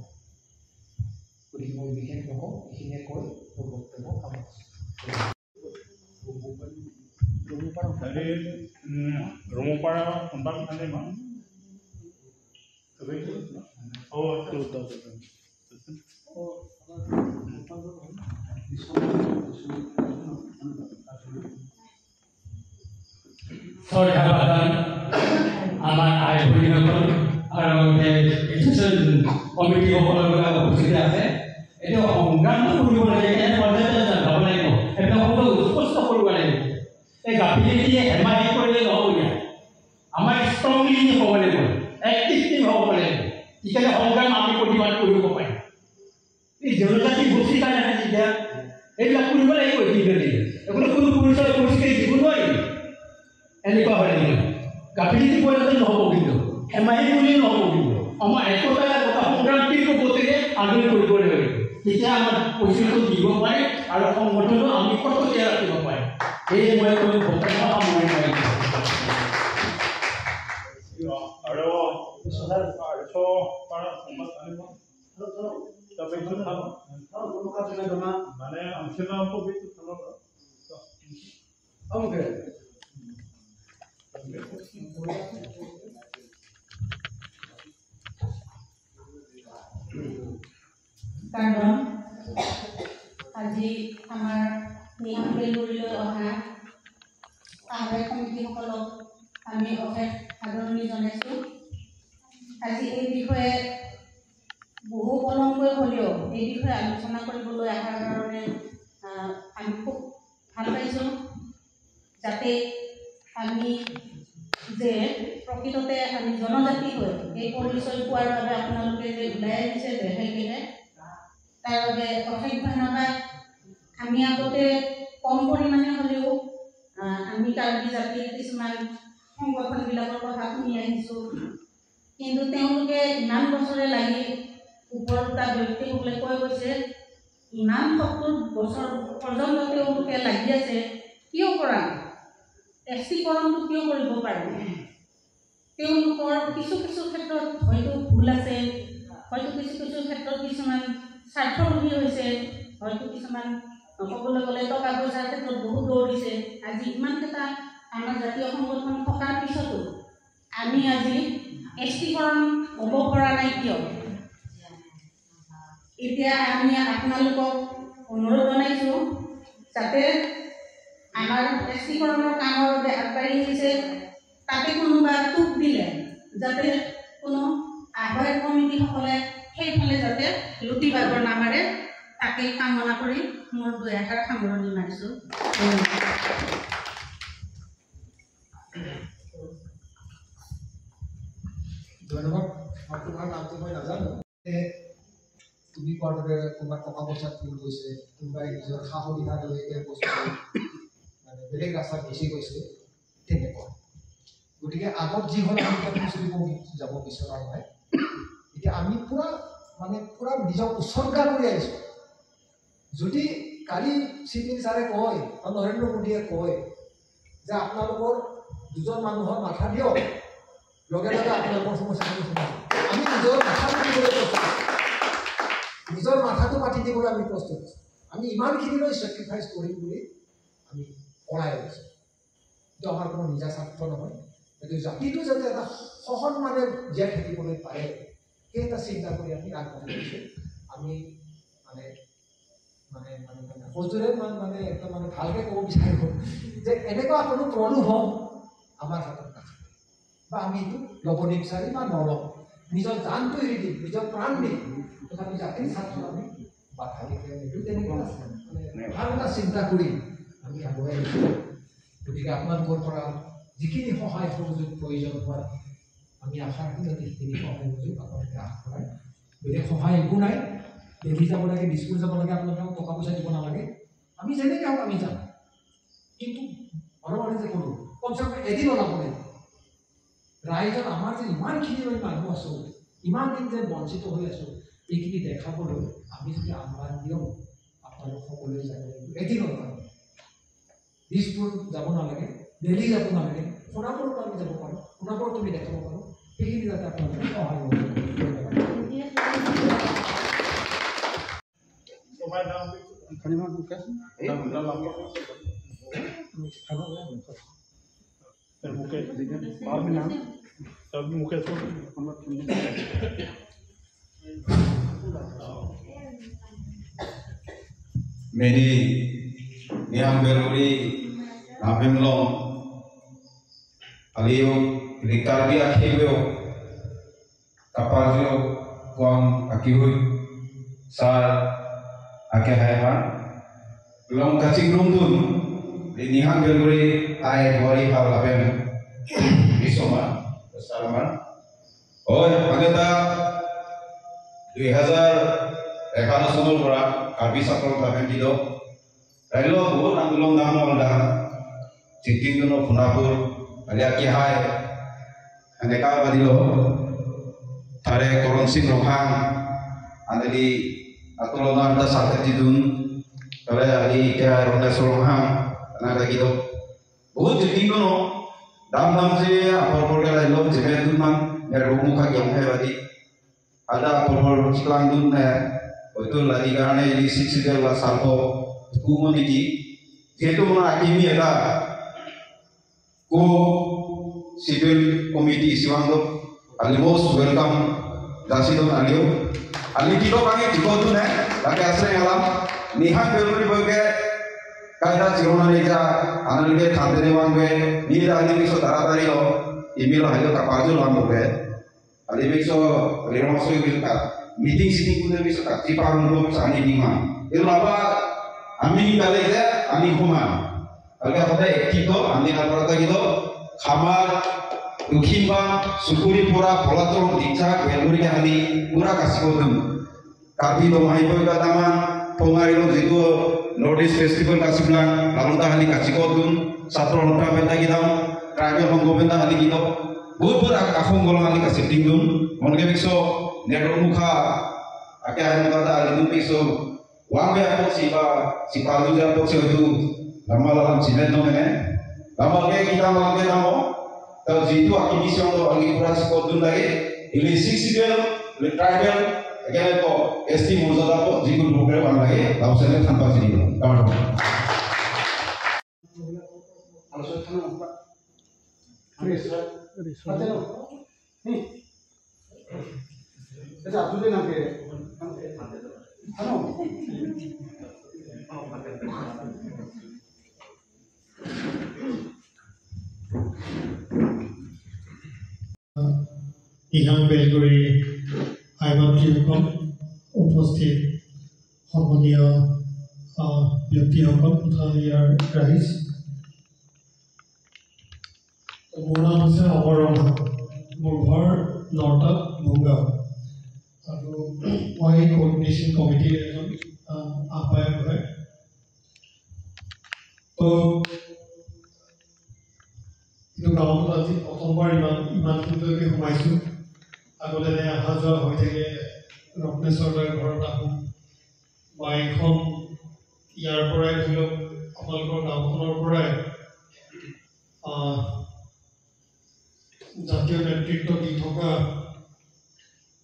গতিকে মই বিশেষ নকওঁ এইখিনিয়ে কৈ মোৰ বক্তব্য সামৰিছোঁ Rumupara kontak ane ma. Oh, আমাৰ আয় পৰিণত আৰ এসেশন কমিটি উপস্থিত আছে এটা সংগ্ৰাম কৰিব লাগে কেনে পৰ্যায়ত যাব লাগিব এটা সকলো স্পষ্ট কৰিব লাগিব এই গাফিলতিয়ে হেমাহি কৰিলে নহ'ব আমাৰ ষ্ট্ৰংলি হ'ব লাগিব এক্টিভলি হ'ব লাগিব ইকাৰণে সংগ্ৰাম আমি প্ৰতিবাদ কৰিব পাৰিম এই জনজাতি গোষ্ঠীৰ কাৰণে এতিয়া এইবিলাক কৰিব লাগিব কিদৰে এইবিলাক কোনো পৰিচয় পৰিষ্কাৰ দিব নোৱাৰি এনেকুৱা হয় নেকি গাফিলতি কৰিলে নহ'ব কিন্তু হেমাহি কৰিলে নহ'ব কিন্তু আমাৰ একতা সংগ্ৰান্তিৰ গতিৰে আগুৱাই কৰিব লাগিব তেতিয়া আমাৰ পৰিচয়টো দিব পাৰে আৰু সংগঠনো আমি কটকীয়া ৰাখিব পাৰিম এই মই বক্তব্য সামৰণি মাৰিছোঁ আৰু para সম্বাদ আনিব তাৰপিছত মানে আলোচনা পবিত্ৰ থানৰ কাৰণ আজি আমাৰ নিয়ম বেলগুৰিলৈ অহা আহ্বায়ক সমিতিসকলক আমি অশেষ আদৰণি জনাইছোঁ আজি এই বিষয়ে বহু পলমকৈ হ'লেও এই বিষয়ে আলোচনা কৰিবলৈ অহাৰ কাৰণে আমি খুব ভাল পাইছোঁ যাতে আমি যে প্ৰকৃততে আমি জনজাতি হৈ এই পৰিচয় পোৱাৰ বাবে আপোনালোকে যে ওলাই আহিছে দেখাইকেনে তাৰ বাবে অশেষ ধন্যবাদ আমি আগতে কম পৰিমাণে হ'লেও আমি কাৰ্বি জাতিৰ কিছুমান সংগঠনবিলাকৰ কথা শুনি আহিছোঁ কিন্তু তেওঁলোকে ইমান বছৰে লাগি ওপৰত এটা ব্যক্তিসকলে কৈ গৈছে ইমান ৭০ বছৰ পৰ্যন্ত তেওঁলোকে লাগি আছে কিয় কৰা এছটিকৰণটো কিয় কৰিব পাৰে তেওঁলোকৰ কিছু ক্ষেত্ৰত হয়তো ভুল আছে হয়তো কিছু ক্ষেত্ৰত কিছুমান স্বাৰ্থলোভী হৈছে হয়তো কিছুমান ক'বলৈ গ'লে টকা পইচাৰ ক্ষেত্ৰত বহুত দৌৰিছে আজি ইমানকেইটা আমাৰ জাতীয় সংগঠন থকাৰ পিছতো আমি আজি এছটিকৰণ হ'ব পৰা নাই কিয় এতিয়া আমি আপোনালোকক অনুৰোধ জনাইছোঁ যাতে আমাৰ এছটিকৰণৰ কামৰ বাবে আগবাঢ়ি আহিছে তাতে কোনোবা টোপ দিলে যাতে কোনো আহ্বায়ক কমিটিসকলে সেইফালে যাতে লুটি বাগৰ নামাৰে তাকে কামনা কৰি মোৰ দুই এষাৰ সামৰণি মাৰিছোঁ ধন্যবাদ তোমাৰ নামটো মই নাজানো তুমি কোৱাৰ দৰে কোনোবা টকা পইচাত ভুল গৈছে কোনোবাই নিজৰ সা সুবিধা লৈ বস্তু মানে বেলেগ ৰাস্তাত গুচি গৈছে তেনেকুৱা গতিকে আগত যি হ'ল আমি চলিব যাব বিচৰা নাই এতিয়া আমি পুৰা নিজক উৎসৰ্গা কৰি আহিছোঁ যদি কালি চিপিং ছাৰে কয় বা নৰেন্দ্ৰ মোদীয়ে কয় যে আপোনালোকৰ দুজন মানুহৰ মাথা দিয়ক লগে লগে আপোনালোকৰ সমস্যাখিনি সমাধান আমি নিজৰ মাথাটো দিবলৈ প্ৰস্তুত নিজৰ মাথাটো পাতি দিবলৈ আমি প্ৰস্তুত আমি ইমানখিনিলৈ চেক্ৰিফাইচ কৰিম বুলি আমি পৰাই আহিছোঁ এইটো আমাৰ কোনো নিজা স্বাৰ্থ নহয় এইটো জাতিটো যাতে এটা সসন্মানে জীয়াই থাকিবলৈ পাৰে সেই এটা চিন্তা কৰি আমি আগবাঢ়ি গৈছোঁ আমি সজোৰে একদম ভালকৈ ক'ব বিচাৰিব যে এনেকুৱা কোনো প্ৰলোভন আমাৰ হাতত নাথাকে বা আমি এইটো ল'ব নিবিচাৰি বা নলওঁ নিজৰ জানটো এৰি দিম নিজৰ প্ৰাণ দিম তথাপি জাতিৰ স্বাৰ্থ আমি বাধা দিলে এইটো তেনেকুৱা ভাল এটা চিন্তা কৰি আমি আগুৱাই আহিছোঁ গতিকে আপোনালোকৰ পৰা যিখিনি সহায় সহযোগ প্ৰয়োজন হয় আমি আশা ৰাখোঁ যাতে সেইখিনি সহায় সহযোগ আপোনালোকে আশা কৰে বেলেগ সহায় একো নাই দিল্লী যাব লাগে দিছপুৰ যাব লাগে আপোনালোকক টকা পইচা দিব নালাগে আমি যেনেকৈ হওক আমি যাম কিন্তু ঘৰতে যে কৰোঁ কমচে কম এদিন ওলাব লাগিব ৰাইজত আমাৰ যে ইমানখিনি মানুহ আছোঁ ইমান দিন যে বঞ্চিত হৈ আছোঁ এইখিনি দেখাবলৈ আমি যদি আহ্বান দিওঁ আপোনালোক সকলোৱে যাব লাগিব এদিন ওলাব দিছপুৰ যাব নালাগে দিল্লী যাব নালাগে সোণাপুৰত আমি যাব পাৰোঁ সোণাপুৰত তুমি দেখাব পাৰোঁ সেইখিনি যাতে আপোনালোকে সহায় কৰিব Meni niang beruri napem long aliyo rikardi akhibyo kapazyo kuang akihui sar ake haiman long kacing rundun di niang beruri ay bori hal napem bisoma besarman agata 2011 saনৰ পৰা কাৰ্বি ছাত্ৰৰ বাবে দিলো ৰাইলো বহুত আন্দোলন নামৰ চিঠিং জনো ফুনাপুৰ আলিয়া কি হাই এনেকা বাদিলো তাৰে কৰণ সিং ৰখাং আনলি আন্দোলনৰ দা সাথে দিন তাৰে আলি কে ৰমেশ্বৰ ৰখাং এনেকা গিলো বহুত চিঠিং জনো দাম যে আপৰ পৰকে ৰাইলো যেবে দুমান ৰমুখা গেমহে বাদি ada pemor iklan dunia itu lagi karena ini sisi lah salvo kumon ini itu mana akimi ada ko civil committee siwangdo ali most welcome dasidon alio ali kilo kami juga tu nih lagi asal alam nihan beruri bagai kaya jirona leja analige thande dewangue ni ali biso taratari lo email hayo kapaju lambe ali biso lemo so bisa meeting sitting kuda bisa tipa untuk sani dima itu apa ami kali ya ami kuma kalau ada ekito ami kalau ada gitu kamar ukimba sukuri pura polator dicak beluri ali pura kasih kodum tapi domai boy katama pengari lo itu notice festival kasih bilang lalu dah ali kasih kodum satu orang benda kita tribal honggo benda ali gitu बहुत आफों गोलांगाली का सेटिंग दून उनके बिक्सो नेटवर्क मुखा आके आने का था लेकिन बिक्सो वहाँ पे आपको सिपालू जब आपको से तो लम्बा लम्बा चिमेट नो मैंने लम्बा के kita लम्बा ना हो तो जीतू आकी मिशन तो आगे पूरा स्कोर दून लगे इले 6 civil इले ट्राइबल अगेन तो एसटी मौजूदा को जीतू प्रोग्राम बन लगे लाभ से ले थंपा चली गया कामर Halo, nih, kita tujuh nanti, halo, ইহাং Belguri আইমাতৃসকল উপস্থিত সন্মানীয় ব্যক্তিসকল তথা ইয়াৰ ৰাইজ মোৰ নাম হৈছে অমৰ ৰঙা মোৰ ঘৰ নৰ্টাত ভোগাঁও আৰু মই কোঅৰ্ডিনেশ্যন কমিটিৰ এজন আহ্বায়ক হয় তো কিন্তু গাঁৱত আজি প্ৰথমবাৰ ইমানখিনিলৈকে সোমাইছোঁ আগতে অহা যোৱা হৈ থাকে ৰত্নেশ্বৰ ঘৰত আহোঁ বা এইখন ইয়াৰ পৰাই ধৰি লওক আপোনালোকৰ গাঁওখনৰ পৰাই জাতীয় নেতৃত্ব দি থকা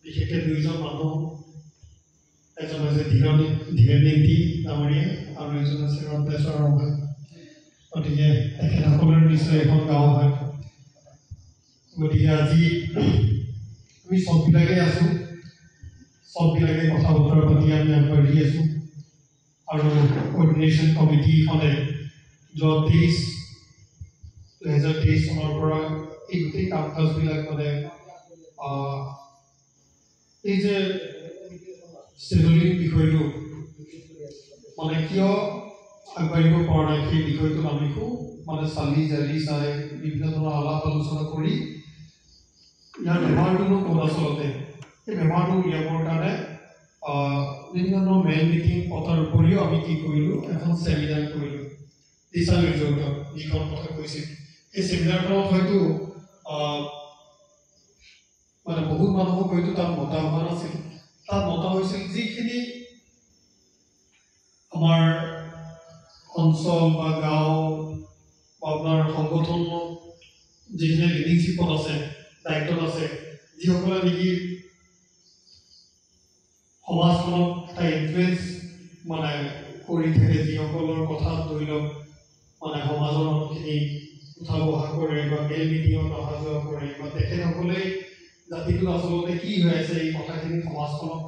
বিশেষকৈ দুইজন মানুহ এজন হৈছে ধীৰেনেতি ডাঙৰীয়া আৰু এজন আছে ৰত্নেশ্বৰ ৰঙা গতিকে তেখেতসকলৰ নিশ্চয় এখন গাঁও হয় গতিকে আজি আমি চববিলাকে আছোঁ চববিলাকে কথা বতৰা পাতি আমি আগবাঢ়ি আছোঁ আৰু কোঅৰ্ডিনেশ্যন কমিটিখনে যোৱা 2023 চনৰ পৰা এই গোটেই কাম কাজবিলাক মানে এই যে চেডুলিং বিষয়টো মানে কিয় আগবাঢ়িব পৰা নাই সেই বিষয়টোত আমি খুব মানে চালি জাৰি চাই বিভিন্ন ধৰণৰ আলাপ আলোচনা কৰি ইয়াৰ বেমাৰটোনো ক'ত আচলতে সেই বেমাৰটো উলিয়াবৰ কাৰণে বিভিন্ন ধৰণৰ মেইন মিটিং পতাৰ উপৰিও আমি কি কৰিলোঁ এখন চেমিনাৰ কৰিলোঁ দিশা নিৰ্দেশক যিখন কথা কৈছিল এই চেমিনাৰখনত হয়তো মানে বহুত মানুহক হয়তো তাত মতা হোৱা নাছিল তাত মতা হৈছিল যিখিনি আমাৰ অঞ্চল বা গাঁও বা আপোনাৰ সংগঠন যিখিনি লিডিংশ্বিপত আছে দায়িত্বত আছে যিসকলে নেকি সমাজখনক এটা ইনফ্লুৱেঞ্চ মানে কৰি থাকে যিসকলৰ কথাত ধৰি লওক মানে সমাজৰ মানুহখিনি উঠা বহা কৰে বা মেল মিটিঙত অহা যোৱা কৰে বা তেখেতসকলে জাতিটো আচলতে কি হৈ আছে এই কথাখিনি সমাজখনক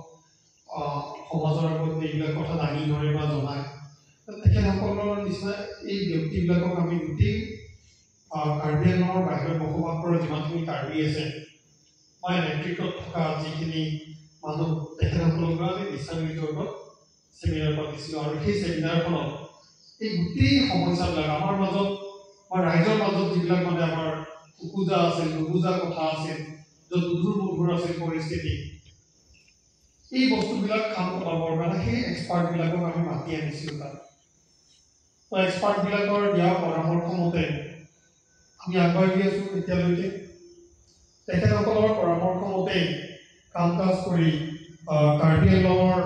সমাজৰ আগত এইবিলাক কথা দাঙি ধৰে বা জনায়। তেখেতসকলৰ নিচিনা এই ব্যক্তিবিলাকক আমি গোটেই কাৰ্বি আংলঙৰ বাহিৰত বসবাস কৰা যিমানখিনি কাৰ্বি আছে মই নেতৃত্বত থকা যিখিনি মানুহ তেখেতসকলক আমি বিশ্বাসৰ চেমিনাৰ পাতিছিলোঁ আৰু সেই চেমিনাৰখনত এই গোটেই সমস্যাবিলাক আমাৰ মাজত বা ৰাইজৰ মাজত যিবিলাক মানে আমাৰ উকুজা আছিল নুবুজা কথা আছিল য'ত উধুৰ মধুৰ আছিল পৰিস্থিতি এই বস্তুবিলাক কাম কৰাবৰ কাৰণে সেই এক্সপাৰ্টবিলাকক আমি মাতি আনিছিলোঁ তাত। এক্সপাৰ্টবিলাকৰ দিয়া পৰামৰ্শ মতে আমি আগবাঢ়ি আছোঁ এতিয়ালৈকে। তেখেতসকলৰ পৰামৰ্শ মতে কাম কাজ কৰি কাৰ্বি আংলঙৰ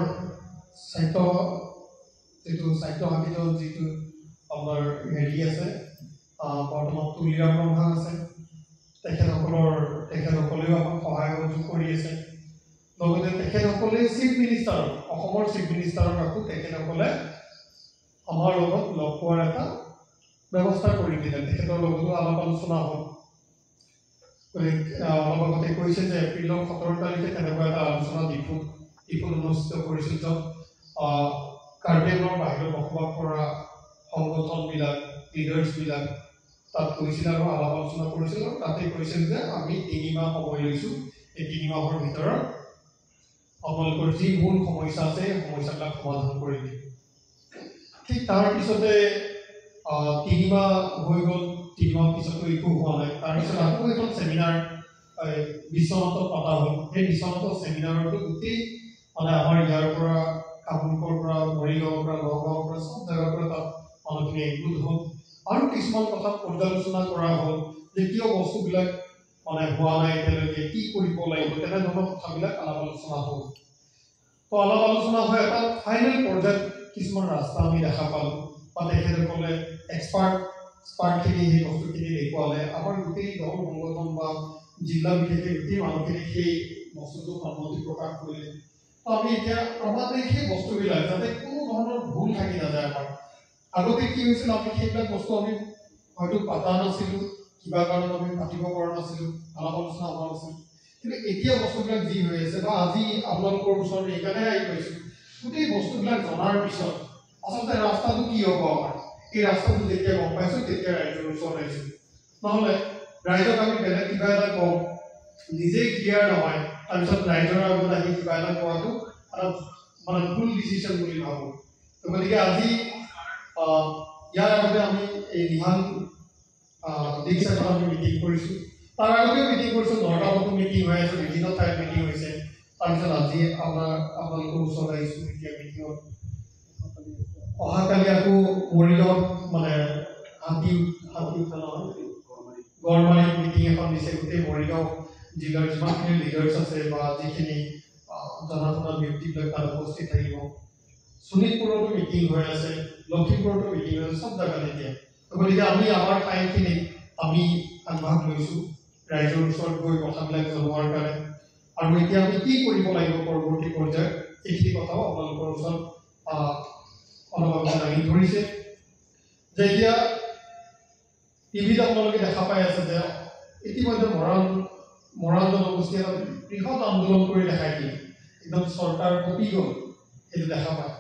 স্বায়ত্তশাসিত যিটো আপোনাৰ হেৰি আছে বৰ্তমান তুলিৰাম ৰন্ধন আছে তেখেতসকলেও আমাক সহায় সহযোগ কৰি আছে। লগতে তেখেতসকলে চিফ মিনিষ্টাৰক অসমৰ চিফ মিনিষ্টাৰক আকৌ তেখেতসকলে আমাৰ লগত লগ পোৱাৰ এটা ব্যৱস্থা কৰি দিলে। তেখেতৰ লগতো আলাপ আলোচনা হ'ল। অলপ আগতে কৈছে যে এপ্ৰিলৰ 17 তাৰিখে তেনেকুৱা এটা আলোচনা দ্বীপত অনুষ্ঠিত কৰিছিল য'ত কাৰ্বি আংলঙৰ বাহিৰত বসবাস কৰা সংগঠনবিলাক লিডাৰ্ছবিলাক তাত গৈছিল আৰু আলাপ আলোচনা কৰিছিল আৰু তাতে কৈছিল যে আমি 3 মাহ সময় লৈছোঁ। এই 3 মাহৰ ভিতৰত আপোনালোকৰ যি মূল সমস্যা আছে সেই সমস্যাবিলাক সমাধান কৰি দিম। ঠিক তাৰ পিছতে 3 মাহ হৈ গ'ল। 3 মাহ পিছতো একো হোৱা নাই। তাৰপিছত আকৌ এখন চেমিনাৰ বিশ্বনাথত পতা হ'ল। সেই বিশ্বনাথৰ চেমিনাৰতো গোটেই মানে আমাৰ ইয়াৰ পৰা কামৰূপৰ পৰা মৰিগাঁৱৰ পৰা নগাঁৱৰ পৰা চব জেগাৰ পৰা তাত মানুহখিনি একগোট হ'ল আৰু কিছুমান কথা পৰ্যালোচনা কৰা হ'ল যে কিয় বস্তুবিলাক মানে হোৱা নাই এতিয়ালৈকে কি কৰিব লাগিব তেনেধৰণৰ কথাবিলাক আলাপ আলোচনা হ'ল। তো আলাপ আলোচনা হৈ এটা ফাইনেল পৰ্যায়ত কিছুমান ৰাস্তা আমি দেখা পালোঁ বা তেখেতসকলে এক্সপাৰ্টখিনি সেই বস্তুখিনি দেখুৱালে। আমাৰ গোটেই দল সংগঠন বা জিলা বিশেষকৈ গোটেই মানুহখিনি সেই বস্তুটো সন্মতি প্ৰকাশ কৰিলে। তো আমি এতিয়া ক্ৰমাতে সেই বস্তুবিলাক যাতে কোনো ধৰণৰ ভুল থাকি নাযায়। আমাৰ আগতে কি হৈছিল আমি সেইবিলাক বস্তু আমি হয়তো পাতা নাছিলোঁ, কিবা কাৰণত আমি পাতিব পৰা নাছিলোঁ, আলাপ আলোচনা হোৱা নাছিল। কিন্তু এতিয়া বস্তুবিলাক যি হৈ আছে বা আজি আপোনালোকৰ ওচৰত এইকাৰণে আহি পাইছোঁ গোটেই বস্তুবিলাক জনাৰ পিছত আচলতে ৰাস্তাটো কি হ'ব আমাৰ এই ৰাস্তাটো যেতিয়া গম পাইছোঁ তেতিয়া ৰাইজৰ ওচৰত আহিছোঁ। নহ'লে ৰাইজক আমি বেলেগ কিবা এটা কওঁ নিজেই ক্লিয়াৰ নহয় তাৰপিছত ৰাইজৰ আগত আহি কিবা এটা কোৱাটো এটা মানে ভুল ডিচিশ্যন বুলি ভাবোঁ। গতিকে আজি ইয়াৰ আগতে আমি এই নিহান ডিক্সেখন আমি মিটিং কৰিছোঁ। তাৰ আগতেও মিটিং কৰিছোঁ, 9টাতো মিটিং হৈ আছে, বিভিন্ন ঠাইত মিটিং হৈছে। তাৰপিছত আজি আপোনালোকৰ ওচৰত আহিছোঁ এতিয়া মিটিঙত। অহাকালি আকৌ মৰিগাঁৱত মানে গড়মাৰীত মিটিং এখন দিছে। গোটেই মৰিগাঁও জিলাৰ যিমানখিনি লিডাৰ্ছ আছে বা যিখিনি জনা শুনা ব্যক্তিবিলাক তাত উপস্থিত থাকিব। শোণিতপুৰতো মিটিং হৈ আছে, লখিমপুৰতো মিটিং হৈ আছে, চব জেগাত এতিয়া। গতিকে আমি আমাৰ ঠাইখিনিত আমি আগভাগ লৈছোঁ ৰাইজৰ ওচৰত গৈ কথাবিলাক জনোৱাৰ কাৰণে। আৰু এতিয়া আমি কি কৰিব লাগিব পৰৱৰ্তী পৰ্যায়ত এইখিনি কথাও আপোনালোকৰ ওচৰত অলপ আগত দাঙি ধৰিছে যে এতিয়া টিভিত আপোনালোকে দেখা পাই আছে যে ইতিমধ্যে মৰাণ জনগোষ্ঠীয়ে এটা বৃহৎ আন্দোলন কৰি দেখাই দিয়ে, একদম চৰকাৰ কপি গ'ল সেইটো দেখা পায়।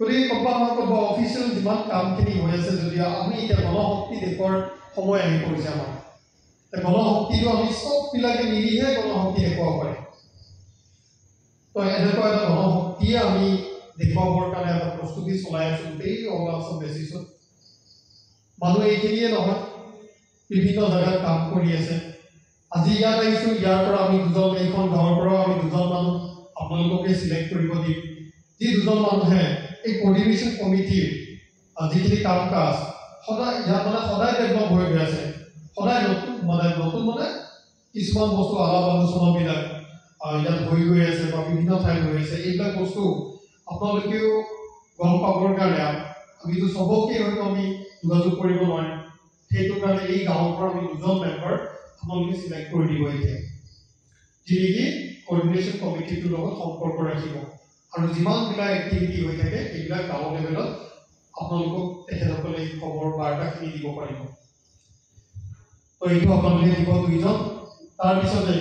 গতিকে ক'ৰবাত অফিচিয়েল যিমান কামখিনি হৈ আছে যদিও আমি এতিয়া গণশক্তি দেখুৱাৰ সময় আহি পৰিছে আমাৰ। গণশক্তিটো আমি চববিলাকে মিলিহে গণশক্তি দেখুৱাব পাৰিম। তো এনেকুৱা এটা গণশক্তিয়ে আমি দেখুৱাবৰ কাৰণে এটা প্ৰস্তুতি চলাই আছোঁ গোটেই অল আছাম বেচিছত। মানুহ এইখিনিয়ে নহয়, বিভিন্ন জেগাত কাম কৰি আছে। আজি ইয়াত আহিছোঁ, ইয়াৰ পৰা আমি দুজন, এইখন গাঁৱৰ পৰাও আমি দুজন মানুহ আপোনালোককে চিলেক্ট কৰিব দিম, যি দুজন মানুহে এই কোৰ্ডিনেশ্যন কমিটিৰ যিখিনি কাম কাজ সদায় ইয়াত মানে সদায় ডেভেলপ হৈ গৈ আছে। সদায় নতুন মানে কিছুমান বস্তু আলাপ আলোচনাবিলাক ইয়াত হৈ গৈ আছে বা বিভিন্ন ঠাইত হৈ আছে। এইবিলাক বস্তু আপোনালোকেও গম পাবৰ কাৰণে আমিতো চবকে হয়তো আমি যোগাযোগ কৰিব নোৱাৰিম। সেইটো কাৰণে এই গাঁৱৰ পৰা আমি দুজন মেম্বাৰ আপোনালোকে চিলেক্ট কৰি দিব এতিয়া, যি নেকি কোৰ্ডিনেশ্যন কমিটিটোৰ লগত সম্পৰ্ক ৰাখিব আৰু যিমানবিলাক এক্টিভিটি হৈ থাকে এইবিলাক গাঁও লেভেলত আপোনালোকক তেখেতসকলে খবৰ বাৰ্তাখিনি দিব পাৰিব। তো এইটো আপোনালোকে দিব দুইজন তাৰপিছতে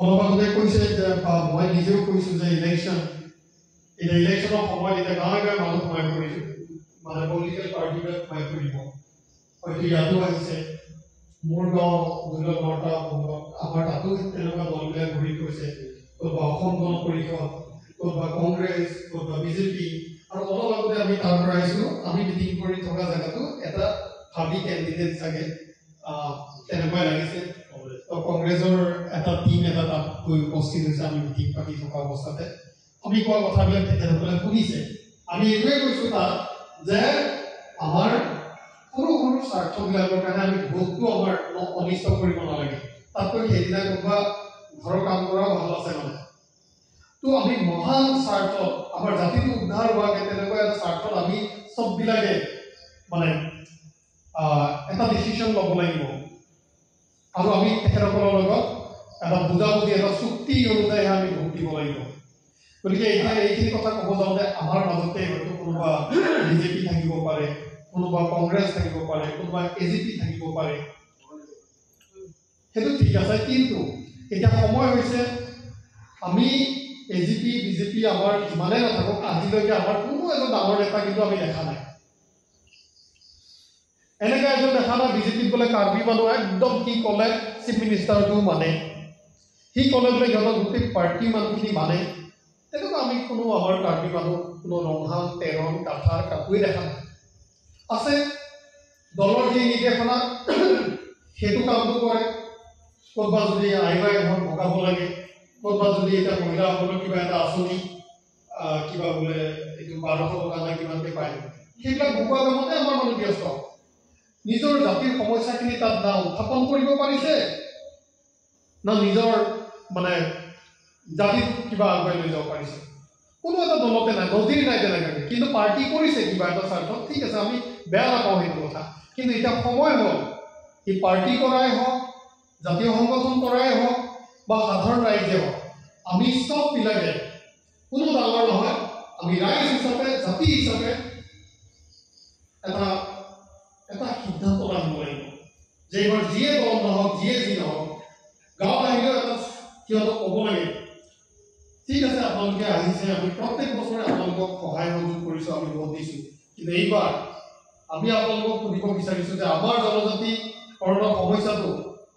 অলপ আগতে কৈছে যে মই নিজেও কৈছোঁ যে ইলেকশ্যনৰ সময়ত এতিয়া গাঁৱে গাঁৱে মানুহ সহায় কৰিছোঁ মানে পলিটিকেল পাৰ্টিবিলাক সহায় কৰিব হয়তো ইয়াতো আহিছে মোৰ গাঁও ধৰি লওক বৰ্তা আমাৰ তাতো তেনেকুৱা দলবিলাক ঘূৰি গৈছে ক'ৰবা অসম গণ পৰিষদ ক'ৰবা কংগ্ৰেছ ক'ৰবা বিজেপি আৰু অলপ আগতে আমি তাৰ পৰা আহিছোঁ আমি মিটিং কৰি থকা জেগাটো এটা ভাবি কেণ্ডিডেট চাগে তেনেকুৱাই লাগিছে তো কংগ্ৰেছৰ এটা টিম এটা তাত গৈ উপস্থিত হৈছে আমি মিটিং পাতি থকা অৱস্থাতে আমি কোৱা কথাবিলাক তেখেতসকলে শুনিছে আমি এইটোৱে কৈছোঁ তাত যে আমাৰ সৰু সৰু স্বাৰ্থবিলাকৰ কাৰণে আমি ভোটটো আমাৰ অনিষ্ট কৰিব নালাগে তাতকৈ সেইদিনা কোনোবা ঘৰৰ কাম কৰাও ভাল আছে মানে তো আমি মহান স্বাৰ্থ আমাৰ জাতিটো উদ্ধাৰ হোৱাকৈ তেনেকুৱা এটা স্বাৰ্থত আমি চববিলাকে মানে এটা ডিচিশ্যন ল'ব লাগিব আৰু আমি তেখেতসকলৰ লগত এটা বুজাবুজি এটা চুক্তি অনুযায়ী আমি ভোট দিব লাগিব গতিকে এতিয়া এইখিনি কথা ক'ব যাওঁতে আমাৰ মাজতে হয়তো কোনোবা বিজেপি থাকিব পাৰে কোনোবা কংগ্ৰেছ থাকিব পাৰে কোনোবা এজিপি থাকিব পাৰে সেইটো ঠিক আছে কিন্তু এতিয়া সময় হৈছে আমি এজিপি বিজেপি আমাৰ যিমানেই নাথাকক আজিলৈকে আমাৰ কোনো এজন ডাঙৰ নেতা কিন্তু আমি দেখা নাই এনেকৈ এজন দেখা নাই বিজেপিত বোলে কাৰ্বি মানুহ একদম কি ক'লে চিফ মিনিষ্টাৰটো মানে সি ক'লে বোলে সিহঁতৰ গোটেই পাৰ্টি মানুহখিনি মানে তেনেকুৱা আমি কোনো আমাৰ কাৰ্বি মানুহ কোনো ৰংহান তেৰণ কাঠাৰ কাকোৱে দেখা নাই আছে দলৰ যি নিৰ্দেশনা সেইটো কামটো কৰে ক'ৰবা যদি আইবাই ঘৰ ভগাব লাগে ক'ৰবা যদি এতিয়া মহিলাসকলৰ কিবা এটা আঁচনি কিবা বোলে এইটো 1200 টকা নাই কিমানকৈ পায় সেইবিলাক ভগোৱা কামতে আমাৰ মানুহ ব্যস্ত নিজৰ জাতিৰ সমস্যাখিনি তাত না উত্থাপন কৰিব পাৰিছে না নিজৰ মানে জাতিত কিবা আগুৱাই লৈ যাব পাৰিছে কোনো এটা দলতে নাই নজিৰ নাই তেনেকৈ কিন্তু পাৰ্টি কৰিছে কিবা এটা স্বাৰ্থত ঠিক আছে আমি বেয়া নাপাওঁ সেইটো কথা কিন্তু এতিয়া সময় হ'ল এই পাৰ্টি কৰাই হওক জাতীয় সংগঠন কৰাই হওক বা সাধাৰণ ৰাইজে হওক আমি চববিলাকে কোনো ডাঙৰ নহয় আমি ৰাইজ হিচাপে জাতি হিচাপে এটা এটা সিদ্ধান্ত লাগিব যে এইবাৰ যিয়ে দল নহওক যিয়ে যি নহওক গাঁৱত আহিলেও এটা সিহঁতক ক'ব লাগে ঠিক আছে আপোনালোকে আহিছে আমি প্ৰত্যেক বছৰে আপোনালোকক সহায় সহযোগ কৰিছোঁ আমি ভোট দিছোঁ কিন্তু এইবাৰ আমি আপোনালোকক সুধিব বিচাৰিছোঁ যে আমাৰ জনজাতিকৰণৰ সমস্যাটো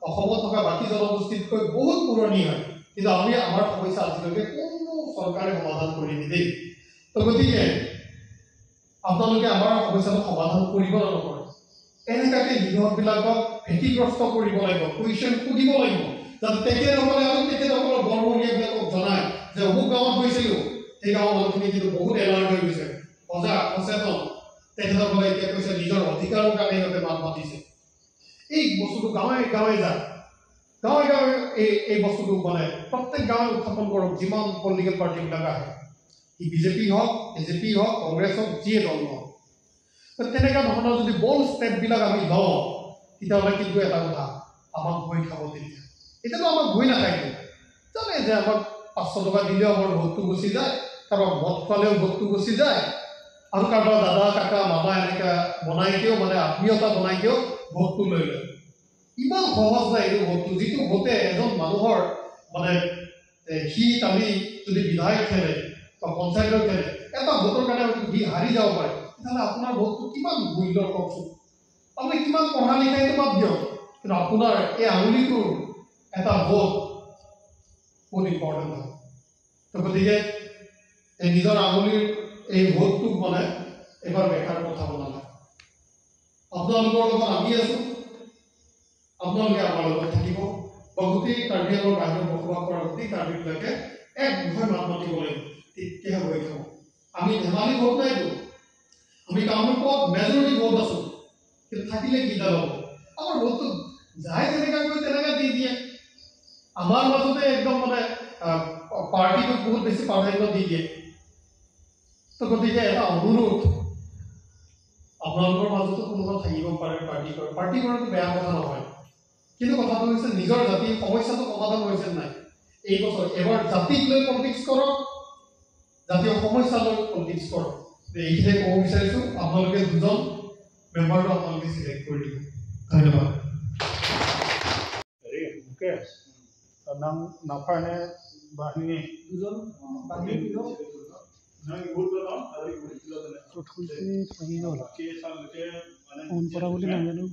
অসমত থকা বাকী জনগোষ্ঠীতকৈ বহুত পুৰণি হয় কিন্তু আমি আমাৰ সমস্যা আজিলৈকে কোনো চৰকাৰে সমাধান কৰি নিদিয়ে তো গতিকে আপোনালোকে আমাৰ সমস্যাটো সমাধান কৰিব নে নকৰে এনেকুৱাকৈ বিধৱবিলাকক ভেটিগ্ৰস্ত কৰিব লাগিব কুৱেশ্যন সুধিব লাগিব যাতে তেখেতসকলে আৰু তেখেতসকলৰ বৰমূৰীয়াবিলাকক জনায় যে অমুক গাঁৱত গৈছিলোঁ সেই গাঁৱৰ মানুহখিনি কিন্তু বহুত এলাৰ্ট হৈ গৈছে সজাগ সচেতন তেখেতসকলে এতিয়া কৈছে নিজৰ অধিকাৰৰ কাৰণে সিহঁতে মাত মাতিছে এই বস্তুটো গাঁৱে গাঁৱে যায় গাঁৱে গাঁৱে এই বস্তুটো মানে প্ৰত্যেক গাঁৱে উত্থাপন কৰক যিমান পলিটিকেল পাৰ্টিবিলাক আহে ই বিজেপি হওক এজেপি হওক কংগ্ৰেছ হওক যিয়ে দল নহওক তেনেকুৱা ধৰণৰ যদি বল ষ্টেপবিলাক আমি লওঁ তেতিয়াহ'লে কিন্তু এটা কথা আমাক ভয় খাব তেতিয়া এতিয়াতো আমাক ভয় নাথাকে জানে যে আমাক 500 টকা দিলেও আমাৰ ভোটটো গুচি যায় কাৰোবাক মদ খোৱালেও ভোটটো গুচি যায় আৰু কাৰোবাৰ দাদা কাকা মামা এনেকুৱা বনাইকেও মানে আত্মীয়তা বনাইকেও ভোটটো লৈ লয় ইমান সহজ নাই এইটো ভোটটো যিটো ভোটে এজন মানুহৰ মানে সি কালি যদি বিধায়ক খেলে বা পঞ্চায়তৰ খেলে এটা ভোটৰ কাৰণে সি হাৰি যাব পাৰে তেতিয়াহ'লে আপোনাৰ ভোটটো কিমান মূল্যৰ কওকচোন আপুনি কিমান পঢ়া লিখাইটো বাদ দিয়ক কিন্তু আপোনাৰ এই আঙুলিটোৰ এটা ভোট বহুত ইম্পৰ্টেণ্ট হয় তো গতিকে এই নিজৰ আঙুলিৰ এই ভোটটোক মানে এবাৰ বেকাৰ পঠাব নালাগে আপোনালোকৰ লগত আমি আছোঁ আপোনালোকে আমাৰ লগত থাকিব বা গোটেই কাৰ্বি আংলঙৰ বাহিৰত বসবাস কৰা গোটেই কাৰ্বিবিলাকে এক বিষয় মাত মাতিব লাগিব তেতিয়াহে হৈ থাকোঁ আমি ধেমালি ভোট নাইতো আমি কামৰূপত মেজৰিটি ভোট আছোঁ কিন্তু থাকিলে কিডাল হ'ব আমাৰ ভোটটো যায় তেনেকৈ কৰি তেনেকৈ দি দিয়ে আমাৰ মাজতে একদম মানে পাৰ্টিটোক বহুত বেছি প্ৰাধান্য দি দিয়ে তো গতিকে এটা অনুৰোধ আপোনালোকৰ মাজতো কোনোবা থাকিব পাৰে পাৰ্টি কৰাটো বেয়া কথা নহয় কিন্তু কথাটো হৈছে নিজৰ জাতিৰ সমস্যাটো সমাধান হৈছে নাই এই বছৰ এবাৰ জাতিক লৈ পলিটিক্স কৰক জাতীয় সমস্যা লৈ পলিটিক্স কৰক এইখিনিয়ে ক'ব বিচাৰিছোঁ আপোনালোকে দুজন মেম্বাৰটো আপোনালোকে চিলেক্ট কৰি দিব ধন্যবাদ হেৰি মুকেশ নাম নাফাৰণে বাহিনী দুজন বাহিনী পৰম্পৰা বুলি নাজানো